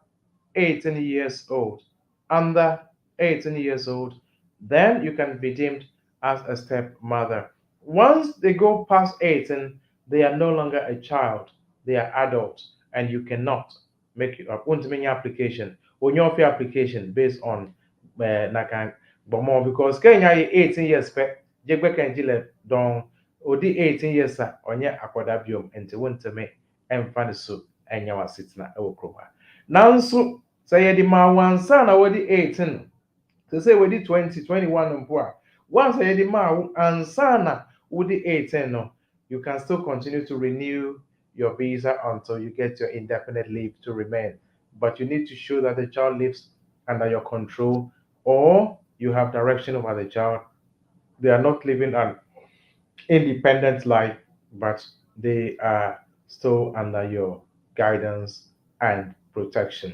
Speaker 6: 18 years old. Under 18 years old, then you can be deemed as a stepmother. Once they go past 18, they are no longer a child, they are adults, and you cannot make it up. Ultimate application, when your application based on naka bomo because Kenya 18 years pe jegbe kenjile don odi 18 years a onye akwada biom enti wonteme emfa ne so enya wasitina e wokrowa nanso say yedi ma wansa na wodi 18 to say wodi 20 21 mpo a once yedi ma ansa na wodi 18 no you can still continue to renew your visa until you get your indefinite leave to remain. But you need to show that the child lives under your control or you have direction over the child. They are not living an independent life, but they are still under your guidance and protection.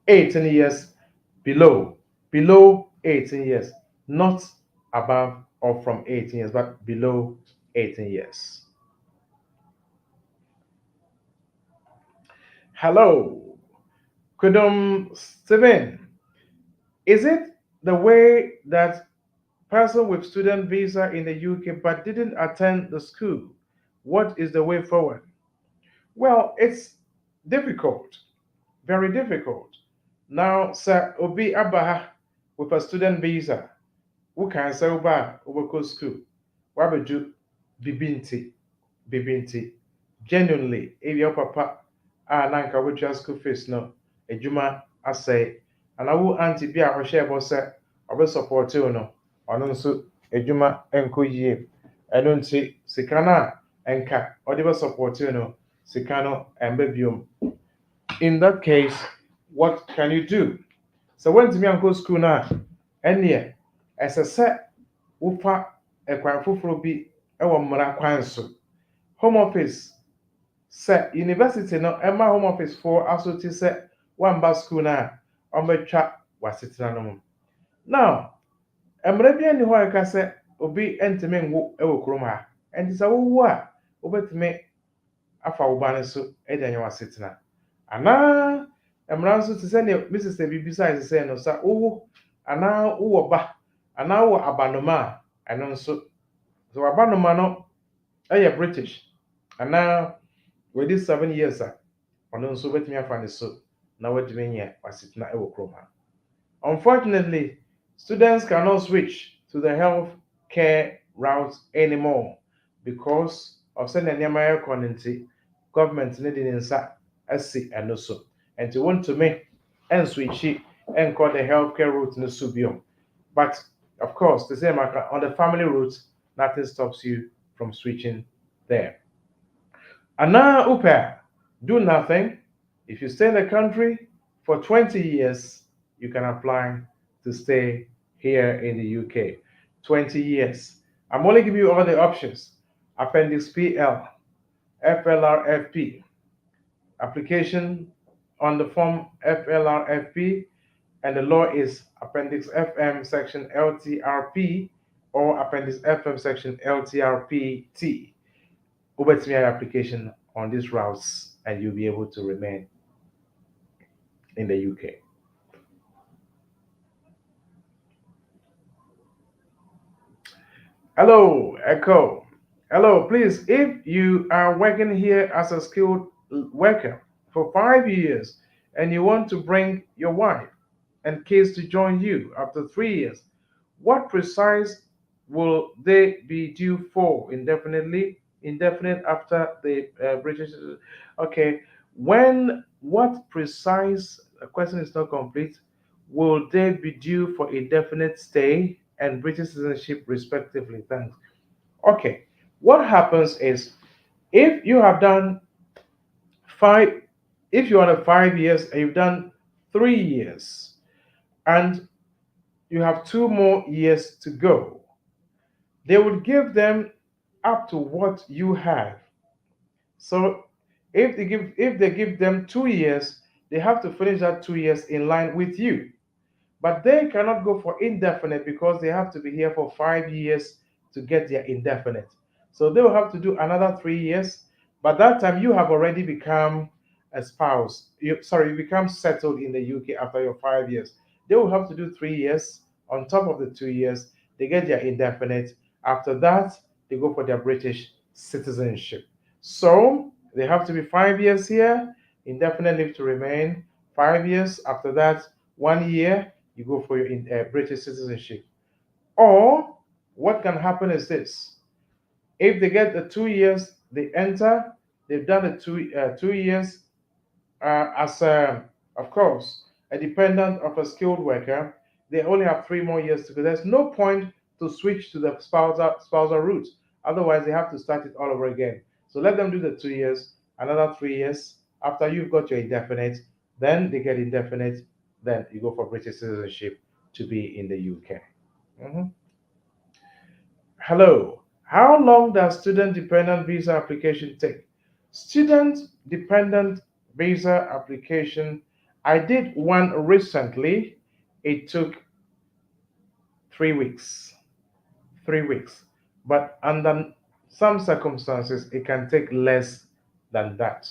Speaker 6: 18 years below, below 18 years, not above or from 18 years, but below 18 years. Hello, Kudum Steven. Is it the way that person with student visa in the UK but didn't attend the school? What is the way forward? Well, it's difficult, very difficult. Now, sir, Obi Abaha with a student visa, who can say Oba Obako school? Wabeju Bibinti, Bibinti. Genuinely, if your papa nanka withdrawal school fees no, Ajuma asay, and I will auntie be a share boss, or support you no, or nso Ajuma enko yie. Ɛno nti sika no a ɛnka ɔde bɛ support no sika no ɛmba biom. In that case, what can you do? So when me go school na ɛneɛ ɛsɛ sɛ wofa ɛkwan foforɔ bi ɛwɔ mmara kwan so. Home office sɛ university no ɛma home office for asoti sɛ wamba school na ɔmbɛtwa wasetena no mu. Now, mmara bi ani hɔ a ɛka sɛ obi ntumi nwo ɛwɔ kurom ha. Ɛnti sɛ wowo a wobɛtumi afa wo ba no so ɛde anya wasetena. Anaa mmara nso te sɛ nea Mrs. Ebi bisa ɛsɛ sɛ no sa wowo anaa wowɔ ba anaa wowɔ abanoma a ɛno nso so abanoma no ɛyɛ British anaa wɔdi 7 years a ɔno nso wobɛtumi afa ne so na wɔatumi anya wasetena ɛwɔ kurom ha. Unfortunately, students cannot switch to the health care route anymore because of sɛnea nneɛma ɛrekɔ no nti government ne de ne nsa asi ɛno so. And you want to make and switch it and call the healthcare route no so bio. But of course, the same on the family route, nothing stops you from switching there. And now, Upa, do nothing. If you stay in the country for 20 years, you can apply to stay here in the UK. 20 years. I'm only giving you all the options. Appendix PL, FLRFP, application on the form FLRFP, and the law is Appendix FM section LTRP or Appendix FM section LTRPT. Over to your application on these routes, and you'll be able to remain in the UK. Hello, Echo. Hello, please, if you are working here as a skilled worker for 5 years and you want to bring your wife and kids to join you after 3 years, what precise will they be due for indefinitely? Indefinite after the British. Okay, what precise question is not complete? Will they be due for indefinite stay and British citizenship respectively? Thanks. Okay, what happens is if you have done five, if you're on a 5 years and you've done 3 years and you have 2 more years to go, they would give them up to what you have. So if they give them 2 years, they have to finish that 2 years in line with you. But they cannot go for indefinite because they have to be here for 5 years to get their indefinite. So they will have to do another 3 years. But that time you have already become a spouse. You become settled in the UK after your 5 years. They will have to do 3 years on top of the 2 years. They get their indefinite. After that, they go for their British citizenship. So they have to be 5 years here, indefinite leave to remain. 5 years. After that, 1 year, you go for your British citizenship. Or what can happen is this: if they get the 2 years, they enter. They've done the 2 years as, of course, a dependent of a skilled worker. They only have 3 more years to go. There's no point to switch to the spousal route Otherwise, they have to start it all over again. So let them do the 2 years, another 3 years. After you've got your indefinite, then they get indefinite, then you go for British citizenship to be in the UK. Mhm. Hello. How long does student dependent visa application take? Student dependent visa application, I did one recently. It took 3 weeks. 3 weeks. But under some circumstances, it can take less than that.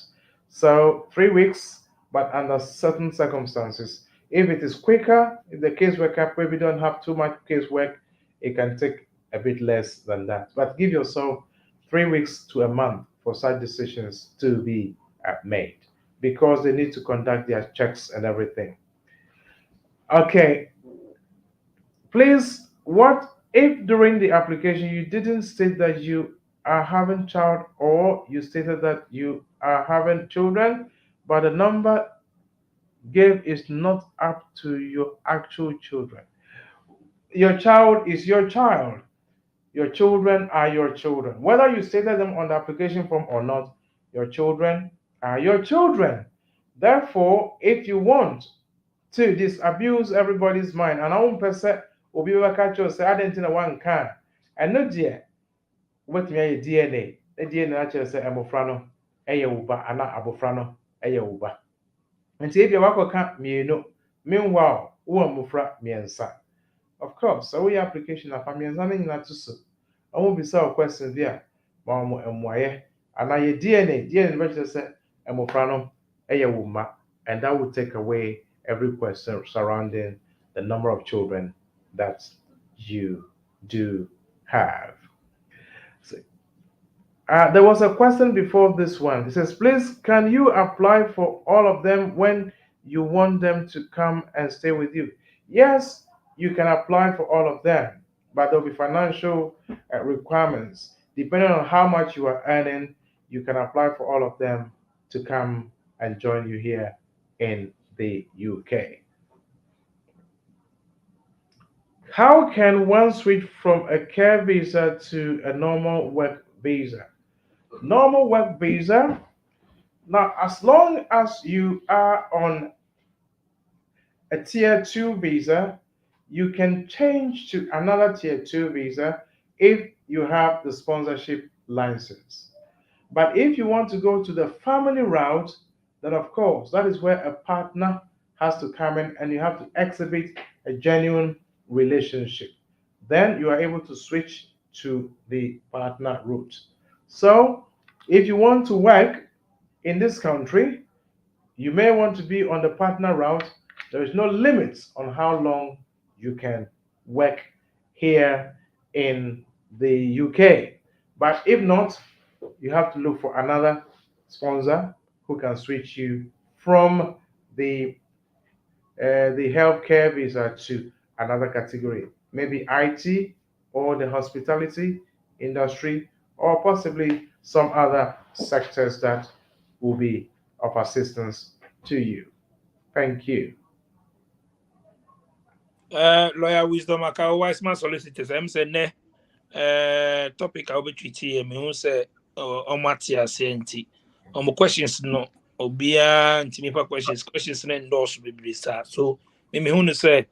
Speaker 6: So 3 weeks, but under certain circumstances. If it is quicker, if the caseworker maybe don't have too much casework, it can take a bit less than that. But give yourself 3 weeks to a month for such decisions to be made because they need to conduct their checks and everything. Okay, please, what if during the application you didn't state that you are having child or you stated that you are having children, but the number gave is not up to your actual children? Your child is your child. Your children are your children. Whether you stated them on the application form or not, your children are your children. Therefore, if you want to disabuse everybody's mind, and I won't person obi bɛka kyerɛ sɛ adɛn nti na wanka a ɛno deɛ wobɛtumi ayɛ DNA na DNA akyerɛ sɛ mmɔfra no ɛyɛ wo ba anaa abɔfra no ɛyɛ wo ba. Nti ebia wakɔka mmienu, meanwhile wowɔ mmɔfra mmiɛnsa. Of course, sɛ woyɛ application afa mmiɛnsa no nyinaa to so. Ɔmo bisa wo question bi a ma ɔmo mmuayɛ anaa yɛ DNA no bɛkyerɛ sɛ mmɔfra no ɛyɛ wo mma, and that will take away every question surrounding the number of children that you do have. So, there was a question before this one. It says, please, can you apply for all of them when you want them to come and stay with you? Yes, you can apply for all of them, but there'll be financial requirements. Depending on how much you are earning, you can apply for all of them to come and join you here in the UK. How can one switch from a care visa to a normal work visa? Normal work visa. Now, as long as you are on a tier 2 visa, you can change to another tier 2 visa if you have the sponsorship license. But if you want to go to the family route, then of course, that is where a partner has to come in and you have to exhibit a genuine relationship. Then you are able to switch to the partner route. So, if you want to work in this country, you may want to be on the partner route. There is no limits on how long you can work here in the UK. But if not, you have to look for another sponsor who can switch you from the healthcare visa to another category, maybe IT or the hospitality industry, or possibly some other sectors that will be of assistance to you. Thank you.
Speaker 5: Lawyer Wisdom aka wise man solicitors say ne topic I will be treating me who say on Matia Senti. Questions no obia ntimi pa questions na endorse be sa. So me who say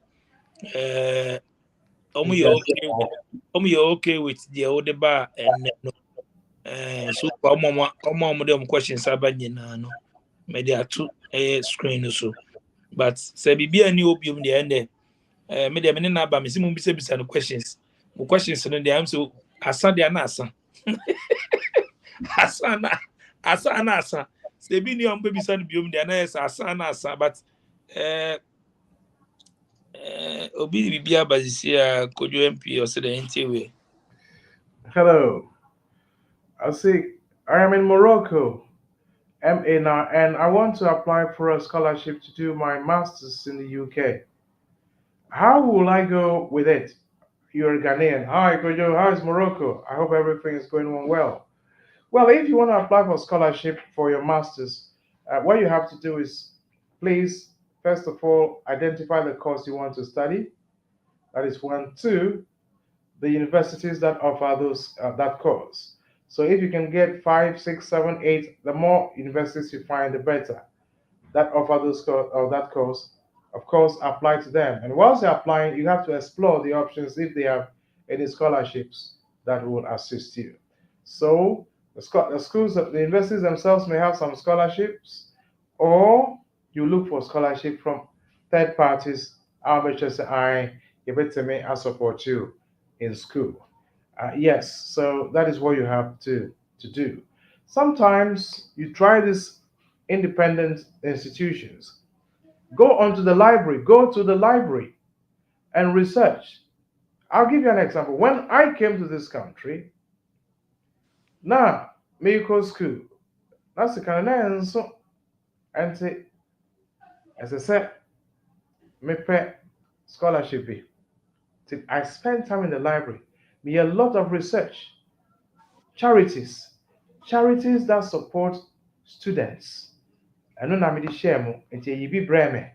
Speaker 5: you okay with the old bar and no so omo dem questions aba nyina no me dey atu screen so but say bibia ni obium dey ende me dey me na ba me simu bisa no questions mo questions no dey am so asa dey na asa asa na asa say bi ni on be bisa no bium dey na asa na asa but obi bibia bazisia kojo MP or say the NTA.
Speaker 6: Hello. I see I am in Morocco, MA now, and I want to apply for a scholarship to do my master's in the UK. How will I go with it? You're a Ghanaian. Hi, Kojo. How is Morocco? I hope everything is going on well. Well, if you want to apply for scholarship for your master's, what you have to do is please, first of all, identify the course you want to study. That is one. Two, the universities that offer those that course. So if you can get five, six, seven, eight, the more universities you find, the better that offer those course or that course. Of course, apply to them. And whilst you're applying, you have to explore the options if they have any scholarships that will assist you. So the schools, the universities themselves may have some scholarships, or you look for scholarship from third parties. I'll make sure say I give it to me, I support you in school. Yes, so that is what you have to do. Sometimes you try these independent institutions. Go to the library and research. I'll give you an example. When I came to this country, now, medical school, that's the kind of so, and say, as I said, me pay scholarship. I spend time in the library. Me a lot of research. Charities, charities that support students. Ɛno na mede hyɛɛ mo nti ɛyɛ bi brɛ me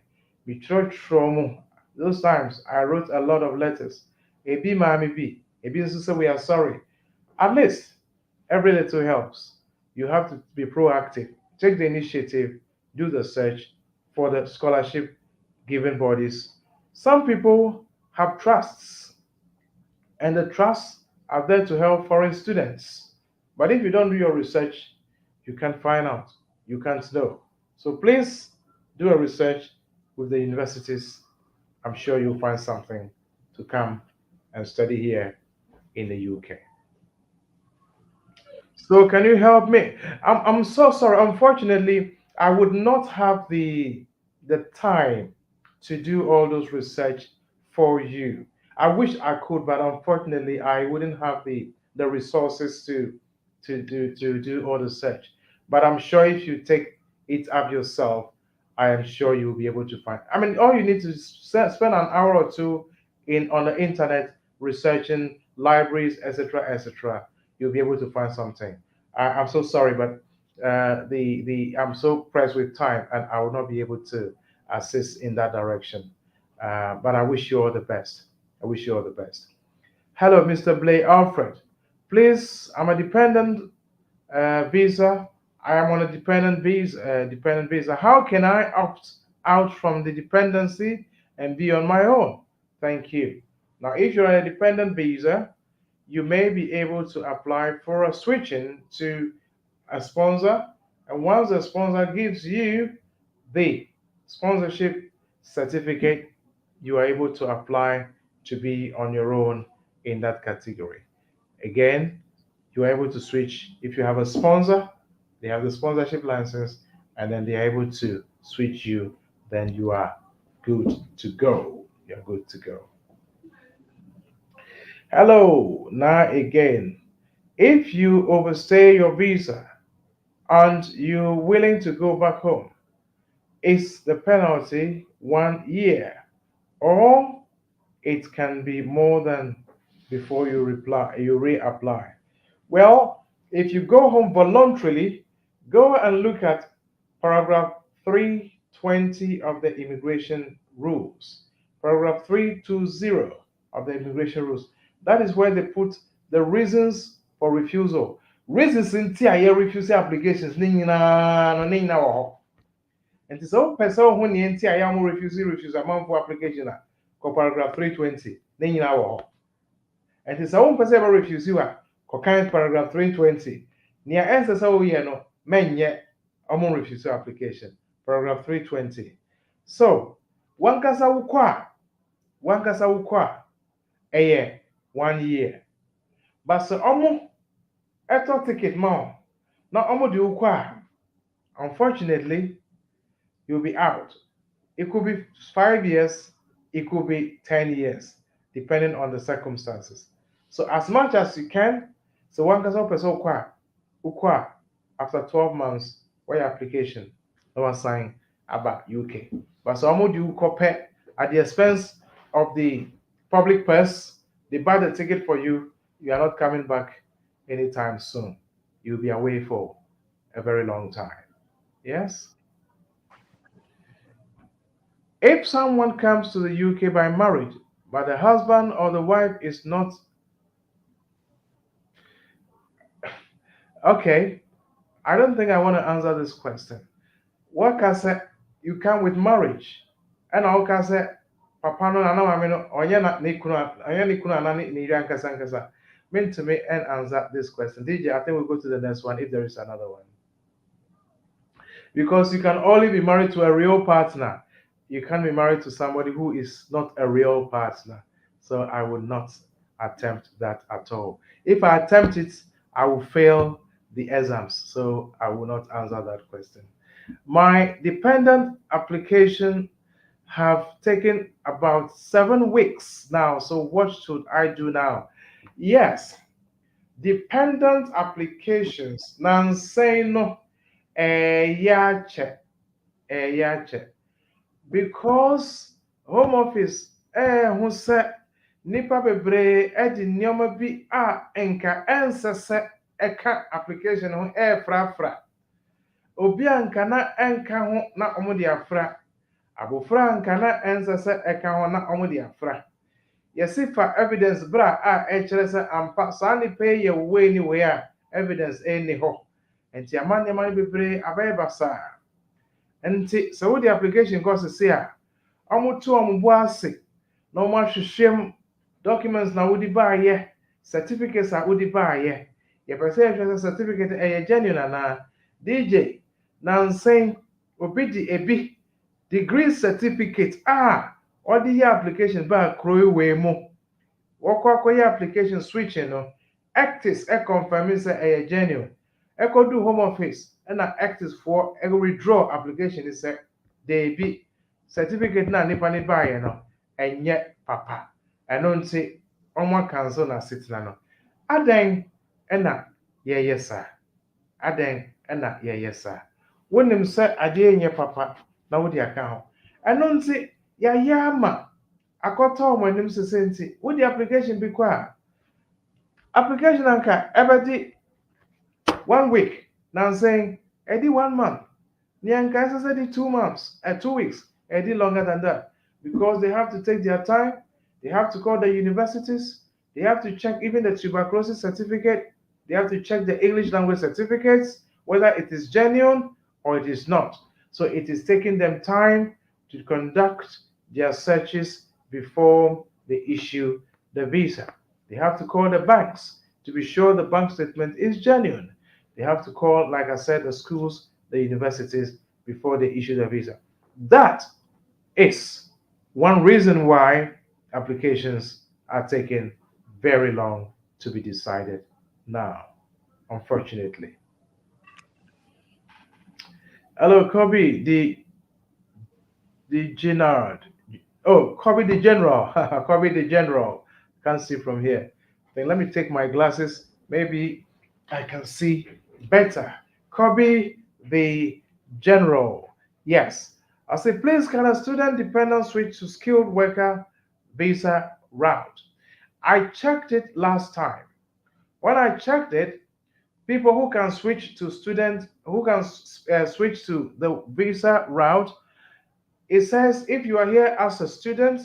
Speaker 6: metwerɛtwerɛ mu. Those times I wrote a lot of letters. Ebi maame bi, ebi nso sɛ we are sorry. At least every little helps. You have to be proactive. Take the initiative, do the search for the scholarship given bodies. Some people have trusts, and the trusts are there to help foreign students. But if you don't do your research, you can't find out. You can't know. So please do a research with the universities. I'm sure you'll find something to come and study here in the UK. So can you help me? I'm so sorry. Unfortunately, I would not have the time to do all those research for you. I wish I could, but unfortunately, I wouldn't have the resources to do all the search. But I'm sure if you take it up yourself, I am sure you'll be able to find. I mean, all you need to spend an hour or two in on the internet researching libraries, etc., etc. You'll be able to find something. I'm so sorry, but the I'm so pressed with time, and I will not be able to assist in that direction. But I wish you all the best. I wish you all the best. Hello, Mr. Blay Alfred. Please, I'm a dependent visa. I am on a dependent visa. Dependent visa. How can I opt out from the dependency and be on my own? Thank you. Now, if you're on a dependent visa, you may be able to apply for a switching to a sponsor. And once the sponsor gives you the sponsorship certificate, you are able to apply to be on your own in that category. Again, you are able to switch if you have a sponsor, they have the sponsorship license, and then they are able to switch you, then you are good to go. You're good to go. Hello, now again. If you overstay your visa and you're willing to go back home, is the penalty 1 year, or it can be more than before you reapply. Well, if you go home voluntarily, go and look at paragraph 320 of the immigration rules. Paragraph 320 of the immigration rules. That is where they put the reasons for refusal. Reasons in TIA refusal applications. Nti sɛ wopɛ sɛ wohu neɛ nti a yɛamo refuse amanfo application a kɔ paragraph 320 ne nyinaa wɔ hɔ. Nti sɛ wompɛ sɛ yɛbɛ refuse a kɔkan paragraph 320 nea ɛnsɛ sɛ woyɛ no mɛnyɛ ɔmo refuse application paragraph 320. So wankasa wokɔ a ɛyɛ 1 year. But sɛ ɔmo ɛtɔ ticket ma wo na ɔmo de wokɔ a, unfortunately you'll be out. It could be 5 years, it could be 10 years, depending on the circumstances. So as much as you can, so one person ukwa after 12 months, where your application, no one sign about UK. But so I'm do compare at the expense of the public purse, they buy the ticket for you, you are not coming back anytime soon. You'll be away for a very long time. Yes? If someone comes to the UK by marriage, but the husband or the wife is not Okay, I don't think I want to answer this question. What can say you come with marriage? And I can say, Papa no na mama no onye ni kuna na ni ran kasa kasa. Mean to me and answer this question. DJ, I think we'll go to the next one if there is another one. Because you can only be married to a real partner. You can't be married to somebody who is not a real partner. So I would not attempt that at all. If I attempt it, I will fail the exams. So I will not answer that question. My dependent application have taken about 7 weeks now. So what should I do now? Yes, dependent applications. Nansei no yache yache because home office ho sɛ nipa bebree de nneɛma bi a nka ɛnsɛ sɛ ɛka application ho ɛɛfrafra obi a nka na ɛnka ho na ɔmo de afra abofra a nka na ɛnsɛ sɛ ɛka ho na ɔmo de afra yɛsi fa evidence bra a ɛkyerɛ sɛ ampa saa nipa yi yɛ wei ni wei a evidence ɛnni hɔ nti ama nneɛma no bebree abɛyɛ basaa nti sɛ wode application kɔ sese a ɔmo to ɔmo bo ase na ɔmo ahwehwɛ mu documents na wode baayɛ certificates a wode baayɛ yɛpɛ sɛ yɛhwɛ sɛ certificate ɛyɛ genuine anaa dj nansen obi di ebi degree certificate a ɔde yɛ application baa kuro wei mu wɔkɔ akɔyɛ application switching no actis confirm sɛ ɛyɛ genuine ɛkɔdu home office ɛna actis for withdraw application sɛ deebi certificate na nipa ne baayɛ no ɛnyɛ papa ɛno nti ɔmo cancel na sitina no adan ɛna yɛyɛ saa adan ɛna yɛyɛ saa wonim sɛ adeɛ nyɛ papa na wode aka ho ɛno nti yɛayɛ ama akɔtɔ ɔmo anim sese nti wode application bi kɔ a application anka ɛbɛdi 1 week nansɛn ɛdi 1 month nyanka ɛsɛ sɛ di 2 months 2 weeks ɛdi longer than that because they have to take their time they have to call the universities they have to check even the tuberculosis certificate they have to check the English language certificates whether it is genuine or it is not so it is taking them time to conduct their searches before they issue the visa they have to call the banks to be sure the bank statement is genuine they have to call, like I said, the schools, the universities before they issue the visa. That is one reason why applications are taking very long to be decided now, unfortunately. Hello, Kobe, the Gennard. Oh, Kobe the General. Kobe the General. Can't see from here. Then let me take my glasses. Maybe I can see better. Kobe the General. Yes. I say, please can a student dependent switch to skilled worker visa route? I checked it last time. When I checked it, people who can switch to student, who can switch to the visa route, it says if you are here as a student,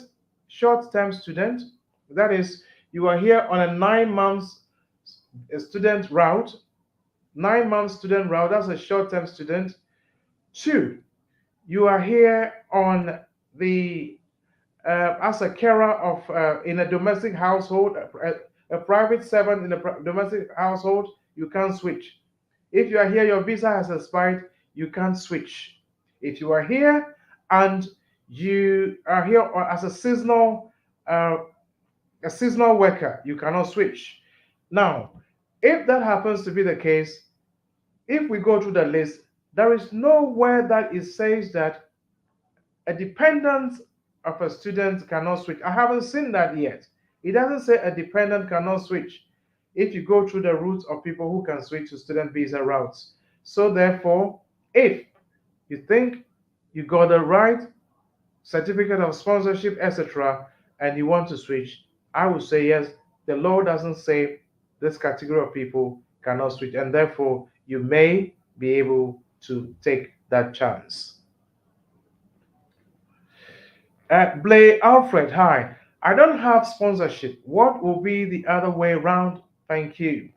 Speaker 6: short-term student, that is, you are here on a 9 months student route, 9 months student route, that's a short-term student. 2, you are here on the as a carer of in a domestic household, a private servant in a domestic household, you can't switch. If you are here, your visa has expired, you can't switch. If you are here and you are here as uh, a seasonal worker, you cannot switch. Now, if that happens to be the case, if we go through the list, there is nowhere that it says that a dependent of a student cannot switch. I haven't seen that yet. It doesn't say a dependent cannot switch if you go through the route of people who can switch to student visa routes. So therefore, if you think you got the right certificate of sponsorship, etc., and you want to switch, I would say yes. The law doesn't say this category of people cannot switch, and therefore you may be able to take that chance. Blay Alfred, hi. I don't have sponsorship. What will be the other way around? Thank you.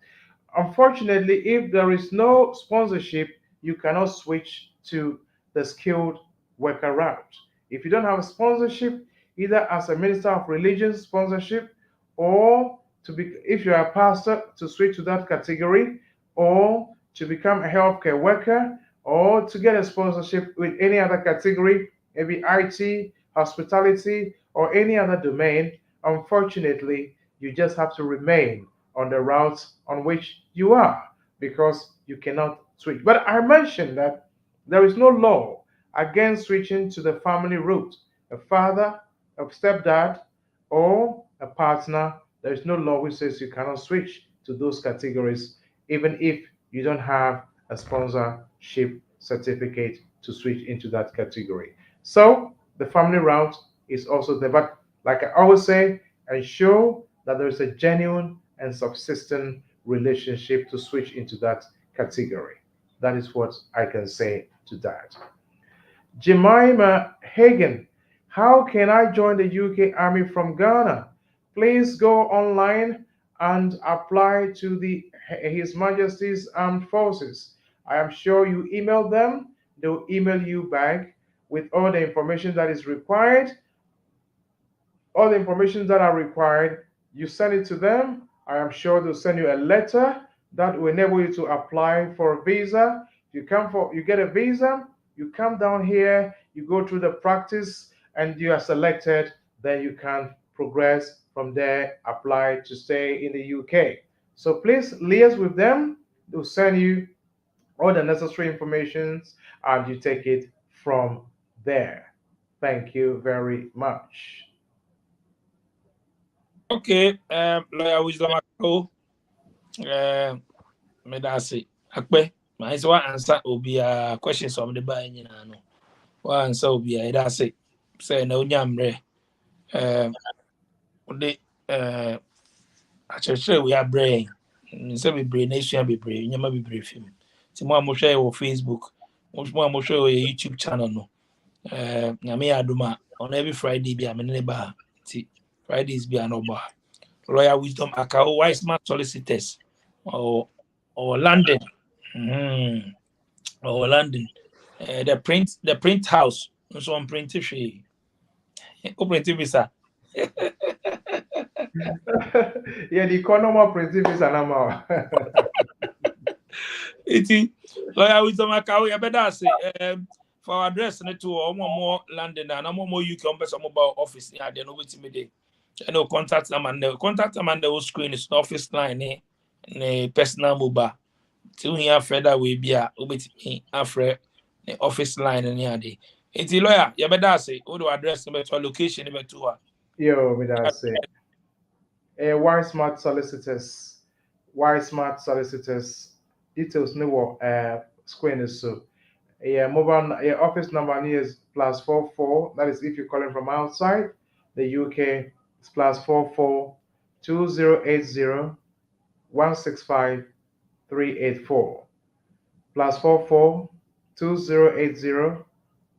Speaker 6: Unfortunately, if there is no sponsorship, you cannot switch to the skilled worker route. If you don't have a sponsorship, either as a minister of religion sponsorship, or to be, if you're a pastor, to switch to that category, or to become a healthcare worker, or to get a sponsorship with any other category, maybe IT, hospitality, or any other domain, unfortunately, you just have to remain on the route on which you are because you cannot switch. But I mentioned that there is no law against switching to the family route. A father, a stepdad, or a partner, there is no law which says you cannot switch to those categories, even if you don't have a sponsorship certificate to switch into that category. So the family route is also there. But like I always say, ensure that there is a genuine and subsistent relationship to switch into that category. That is what I can say to that. Jemima Hagen, how can I join the UK Army from Ghana? Please go online and apply to the His Majesty's Armed Forces. I am sure you email them, they'll email you back with all the information that is required, all the information that are required. You send it to them. I am sure they'll send you a letter that will enable you to apply for a visa. You get a visa, you come down here, you go through the practice, and you are selected. Then you can progress from there, apply to stay in the UK. So please liaise with them. They'll send you all the necessary information, and you take it from there. Thank you very much.
Speaker 5: Okay, lawyer wisdom ako. Me da say akpe. My say what answer obi questions of the buy nyina no. What answer obi da say na onya mre. Ode akyerɛkyerɛ we are brain. Say be brain nation be brain. Nyama be brain film. Ti mo amohwɛ wɔ Facebook. Mo amohwɛ wɔ YouTube channel no. Nyame Aduma on every Friday be amene ba. Ti Fridays be anoba. Lawyer wisdom akao wise man solicitors or London. Or London. The print house. So on print she. Print visa.
Speaker 6: Yeah, the economy principle is an amount.
Speaker 5: Iti lawyer wisdom akao ya better say for our address to more London and more UK on person mobile office yeah they no wait me dey. I know contact them and the whole screen is office line ne personal mobile. Till here further we be a ubetimi afre the office line and ade. Iti lawyer, you better say all the address number to location number to her.
Speaker 6: Yo, me that say. Why smart solicitors? Why smart solicitors? Details no screen is so. Mobile office number is +44. That is if you're calling from outside the UK. It's +44 2080 165 384. +44 2080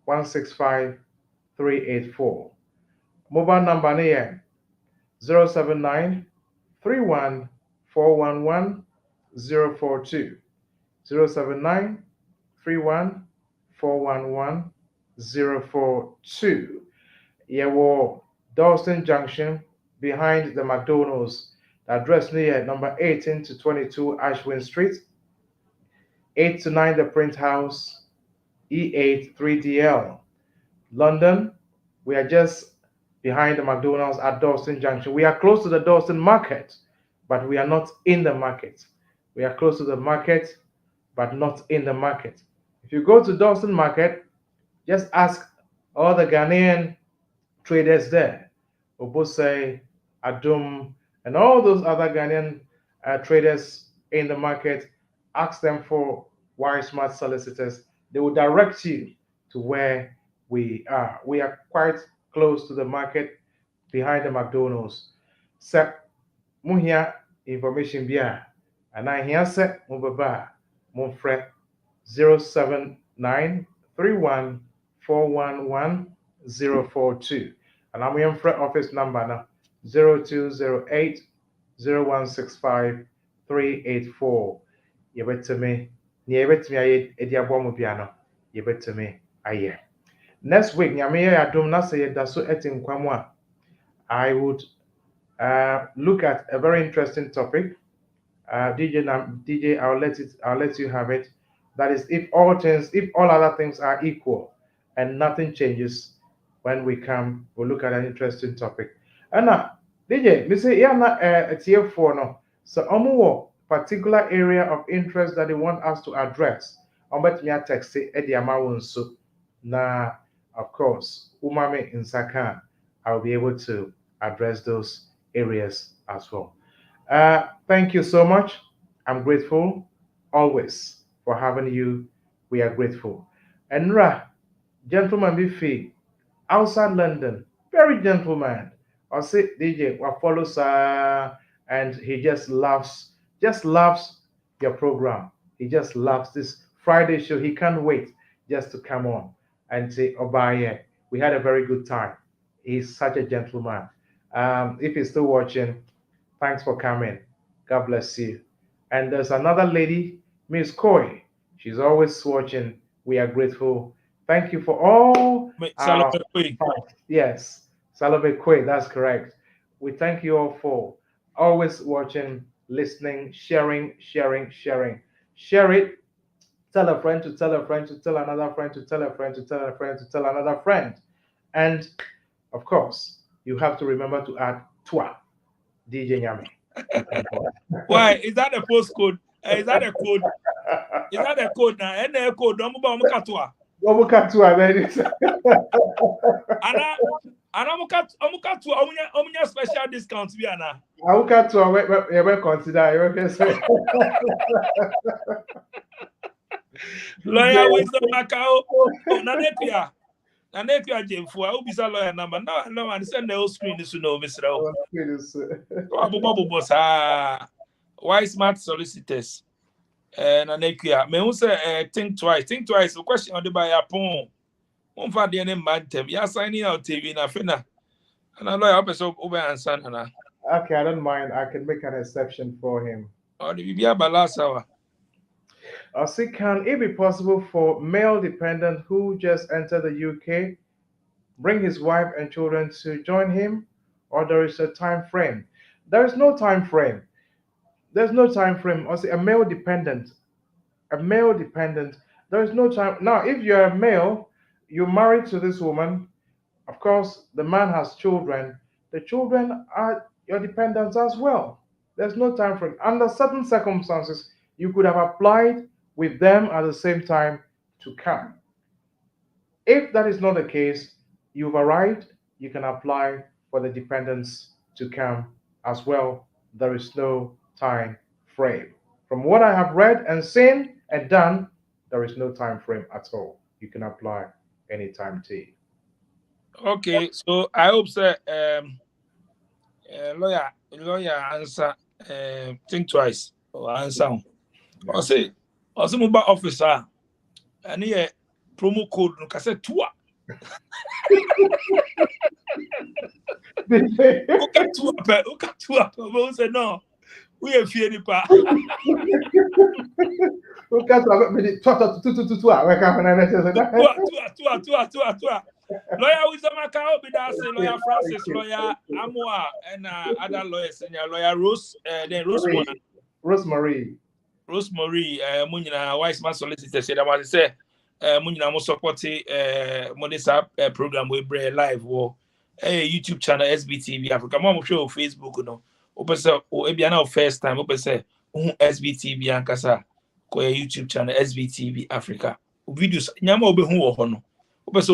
Speaker 6: 165 384. Mobile number here 079 31 411 042. 079 31 411 042. Yeah, Dalston Junction behind the McDonald's. The address near number 18 to 22 Ashwin Street, 8 to 9 the Print House, E8 3DL. London, we are just behind the McDonald's at Dalston Junction. We are close to the Dalston Market, but we are not in the market. We are close to the market, but not in the market. If you go to Dalston Market, just ask all the Ghanaian traders there, Obose, Adum, and all those other Ghanaian traders in the market. Ask them for Wire Smart Solicitors. They will direct you to where we are. We are quite close to the market behind the McDonald's. Sep, muhia information bia, and I hear set mubaba, mumfre 079 31 411 042. And I'm in front office number now 0208 0165 384. You better me. Near bet me, I edia bomb piano. You better me. Aye. Next week, Nyame I don't not say that so etin kwamwa. I would look at a very interesting topic. DJ, I'll let you have it. That is, if all other things are equal, and nothing changes, when we come, we'll look at an interesting topic. And now, DJ, me say, yeah, na it's here for no. So, particular area of interest that they want us to address. Bet me a text say, Eddie Amawun so. Na, of course, umame in Saka, I'll be able to address those areas as well. Thank you so much. I'm grateful always for having you. We are grateful. And Ra, gentleman Bifi, outside London, very gentleman. I'll say DJ, what follows and he just loves your program. He just loves this Friday show. He can't wait just to come on and say, oh, bye, yeah, we had a very good time. He's such a gentleman. If he's still watching, thanks for coming. God bless you. And there's another lady, Miss Coy. She's always watching. We are grateful. Thank you for all our yes, Salome Kwe, that's correct. We thank you all for always watching, listening, sharing, sharing, sharing. Share it. Tell a friend to tell a friend to tell another friend to tell a friend to tell a friend to tell another friend. And of course, you have to remember to add toi, DJ Nyame.
Speaker 5: Why is that a postcode? Is that a code? Is that a code now? Any code? Don't move on. Mukatwa.
Speaker 6: Mukatwa, man.
Speaker 5: Ana mukatwa. Omunya special discounts bi ana.
Speaker 6: Mukatwa, we consider.
Speaker 5: Lawyer wisdom Macau. Nanepia. Nanepia Jemfu. I will be a lawyer number. No, I send the whole screen to know, Mr. Abu boss. Why smart solicitors? Nanekia. Me who say think twice. Think twice. The question on the buyer pon. One for the name bad term. You are signing out TV na fina. And I lawyer episode over and son.
Speaker 6: Okay, I don't mind. I can make an exception for him.
Speaker 5: Or the Bibia last hour.
Speaker 6: Also, can it be possible for male dependent who just entered the UK bring his wife and children to join him, or there is a time frame? There is no time frame. There's no time frame. Also, a male dependent, there is no time. Now, if you're a male, you're married to this woman. Of course, the man has children. The children are your dependents as well. There's no time frame. Under certain circumstances, you could have applied with them at the same time to come. If that is not the case, you've arrived, you can apply for the dependents to come as well. There is no time frame. From what I have read and seen and done, there is no time frame at all. You can apply anytime to.
Speaker 5: Okay, so I hope that lawyer answer think twice or answer. Or say mobile officer and here promo code no cassette tour. Okay, say no. We are fear the part. Lawyer Wisdom Macau, Lawyer Francis, Lawyer Amoa, and other lawyers, and Lawyer Rose, then
Speaker 6: Rosemary,
Speaker 5: Munina, wise man solicitor said, I want to say, Munina most supporting Modesta program we bring live or YouTube channel SBTV Africa. Mom show Facebook, no. Open say, oh, if you are first time, open say, SBTV and Kasa, go YouTube channel SBTV Africa. Videos, Nyama obe hu hono. Open say,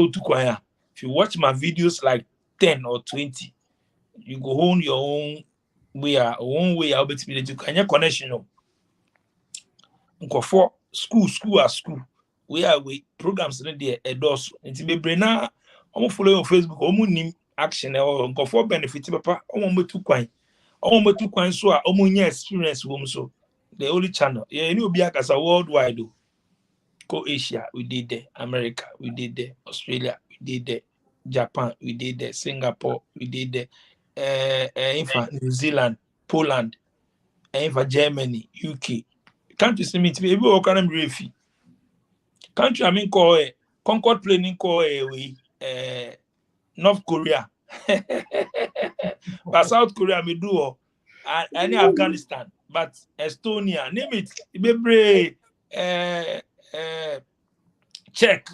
Speaker 5: if you watch my videos like 10 or 20, you go home your own way. I'll be able to can connection. For school. We are with programs in there a dos. It's be brena. I'm follow on Facebook. I'm action or for benefit. Papa, I'm too quite. I'm too quite so I'm experience woman so the only channel. Yeah, you know be as a worldwide. Go Asia, we did there. America, we did there. Australia, we did there. Japan, we did there. Singapore, we did there. In fact, New Zealand, Poland. and for Germany, UK. Countries meet to be able to refi. Country I mean call Concord planning call North Korea. But South Korea me do any Afghanistan, but Estonia, name it, Bebre, Czech.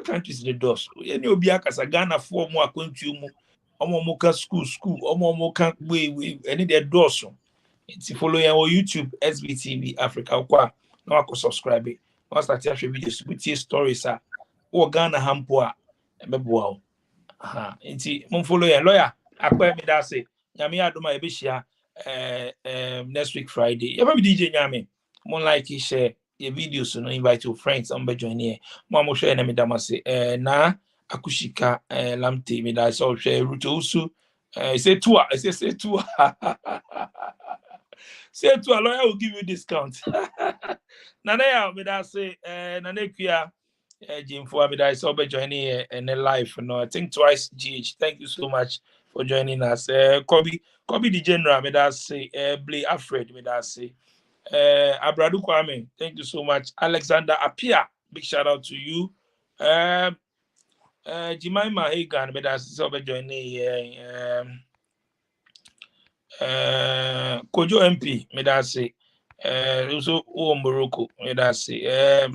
Speaker 5: Countries the doors. Any obia kasa Ghana for more country mu. Omo moka school, omo moka we any the doors. It's follow your YouTube SBTV Africa. Kwa na wako subscribe. Na start your videos with stories o Ghana hampo a ebeboa o. Aha, nti mon follow your lawyer. Akwa me da say nyame adoma e be hia next week Friday. You be DJ nyame. Mon like share your videos, no invite your friends on be join here. Mo share na me da say na akushika lamte me da so share ruto usu say two say two. Say to a lawyer will give you discount. Nana ya me da say nana kuya Jim for me da so be joining in a live no I think twice GH. Thank you so much for joining us. Kobe the general me da say Blay Alfred me da say Abradu Kwame. Thank you so much. Alexander Apia, big shout out to you. Jemima Hagan me da so be joining Kojo MP me da say also Morocco me da say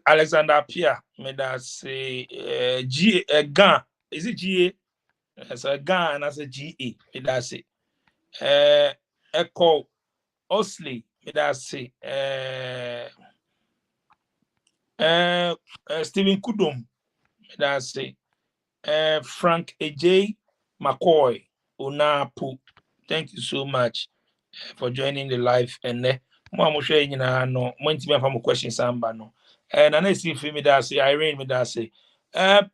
Speaker 5: Alexander Pia me da say G Gan is it GA so Gan and as a GA me da say Echo Osley me da say Stephen Kudum me da say Frank AJ McCoy Onapu. Thank you so much for joining the live and mo share nyina no mo ntimi afa mo questions amba no na na see me da say Irene me da say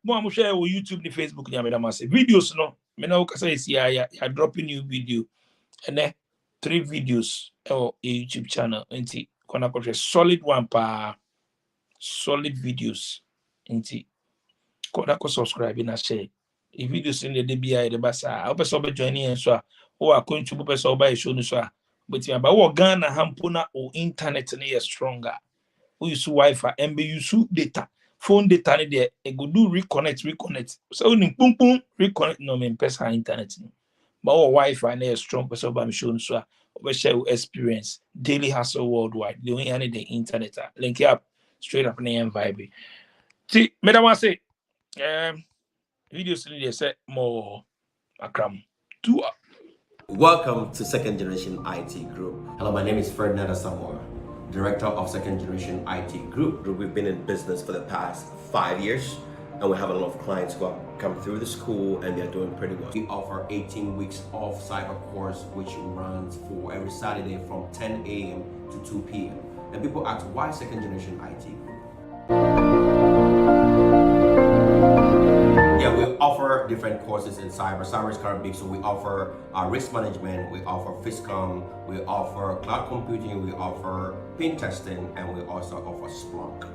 Speaker 5: mo share on YouTube ni Facebook nya me da ma say videos no me na wo say see ya dropping new video and 3 videos on YouTube channel nti kona ko solid one pa solid videos nti kona ko subscribe na share the videos in the DBI the basa I person be joining so o akon tubu person buy show no so but we Ghana hampuna or internet is stronger. We use Wi-Fi and we use data. Phone data there e go do reconnect. So ni boom reconnect no me person internet. But our Wi-Fi is strong person by show so we share experience daily hustle worldwide. The only any the internet link up straight up in the vibe. See, me da want say videos in there say more akram. 2
Speaker 7: Welcome to Second Generation IT Group. Hello, my name is Ferdinand Asamoah, Director of Second Generation IT Group. We've been in business for the past 5 years, and we have a lot of clients who have come through the school and they're doing pretty well. We offer 18 weeks of cyber course, which runs for every Saturday from 10 a.m. to 2 p.m. And people ask, why Second Generation IT Group? Yeah, we offer different courses in cyber. Cyber is kind of big, so we offer risk management, we offer FISCOM, we offer cloud computing, we offer pen testing, and we also offer Splunk.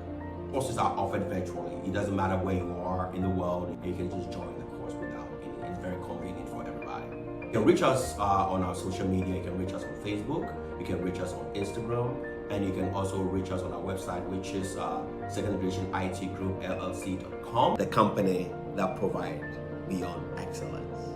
Speaker 7: Courses are offered virtually. It doesn't matter where you are in the world, you can just join the course without any. It's very convenient for everybody. You can reach us on our social media. You can reach us on Facebook, you can reach us on Instagram, and you can also reach us on our website, which is Second Generation IT Group LLC.com, the company that provides beyond excellence.